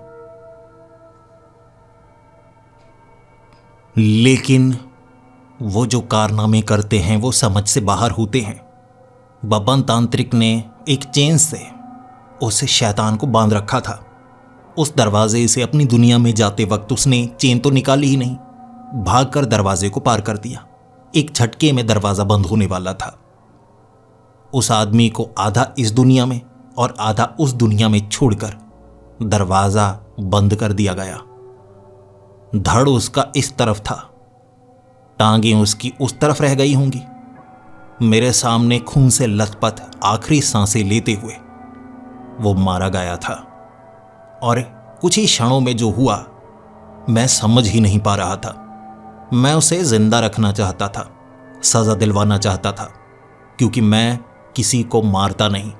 लेकिन वो जो कारनामे करते हैं वो समझ से बाहर होते हैं। बब्बन तांत्रिक ने एक चेन से उसे शैतान को बांध रखा था। उस दरवाजे से अपनी दुनिया में जाते वक्त उसने चेन तो निकाली ही नहीं, भागकर दरवाजे को पार कर दिया। एक झटके में दरवाजा बंद होने वाला था। उस आदमी को आधा इस दुनिया में और आधा उस दुनिया में छोड़कर दरवाजा बंद कर दिया गया। धड़ उसका इस तरफ था, टांगें उसकी उस तरफ रह गई होंगी। मेरे सामने खून से लथपथ आखिरी सांसें लेते हुए वो मारा गया था। और कुछ ही क्षणों में जो हुआ मैं समझ ही नहीं पा रहा था। मैं उसे जिंदा रखना चाहता था, सजा दिलवाना चाहता था, क्योंकि मैं किसी को मारता नहीं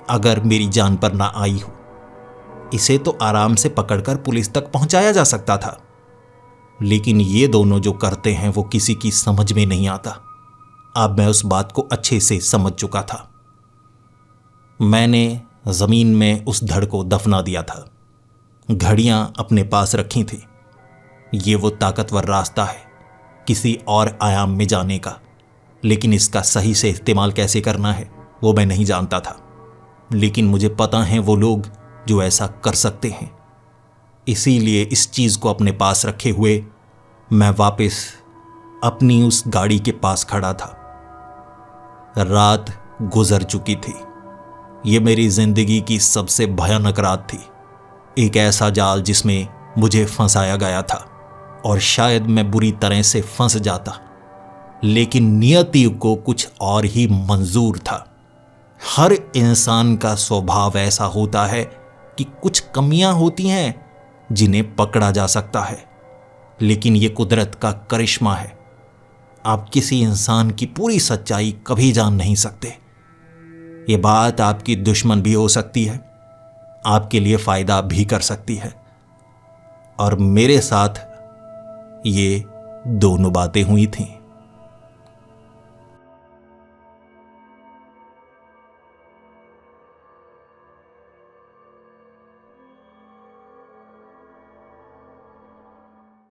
अगर मेरी जान पर ना आई हो। इसे तो आराम से पकड़कर पुलिस तक पहुंचाया जा सकता था, लेकिन ये दोनों जो करते हैं वो किसी की समझ में नहीं आता। अब मैं उस बात को अच्छे से समझ चुका था। मैंने जमीन में उस धड़ को दफना दिया था। घड़ियां अपने पास रखी थी। ये वो ताकतवर रास्ता है किसी और आयाम में जाने का, लेकिन इसका सही से इस्तेमाल कैसे करना है वो मैं नहीं जानता था। लेकिन मुझे पता है वो लोग जो ऐसा कर सकते हैं। इसीलिए इस चीज को अपने पास रखे हुए मैं वापस अपनी उस गाड़ी के पास खड़ा था। रात गुजर चुकी थी। ये मेरी जिंदगी की सबसे भयानक रात थी। एक ऐसा जाल जिसमें मुझे फंसाया गया था और शायद मैं बुरी तरह से फंस जाता, लेकिन नियति को कुछ और ही मंजूर था। हर इंसान का स्वभाव ऐसा होता है कि कुछ कमियां होती हैं जिन्हें पकड़ा जा सकता है, लेकिन ये कुदरत का करिश्मा है। आप किसी इंसान की पूरी सच्चाई कभी जान नहीं सकते। ये बात आपकी दुश्मन भी हो सकती है, आपके लिए फायदा भी कर सकती है, और मेरे साथ ये दोनों बातें हुई थीं।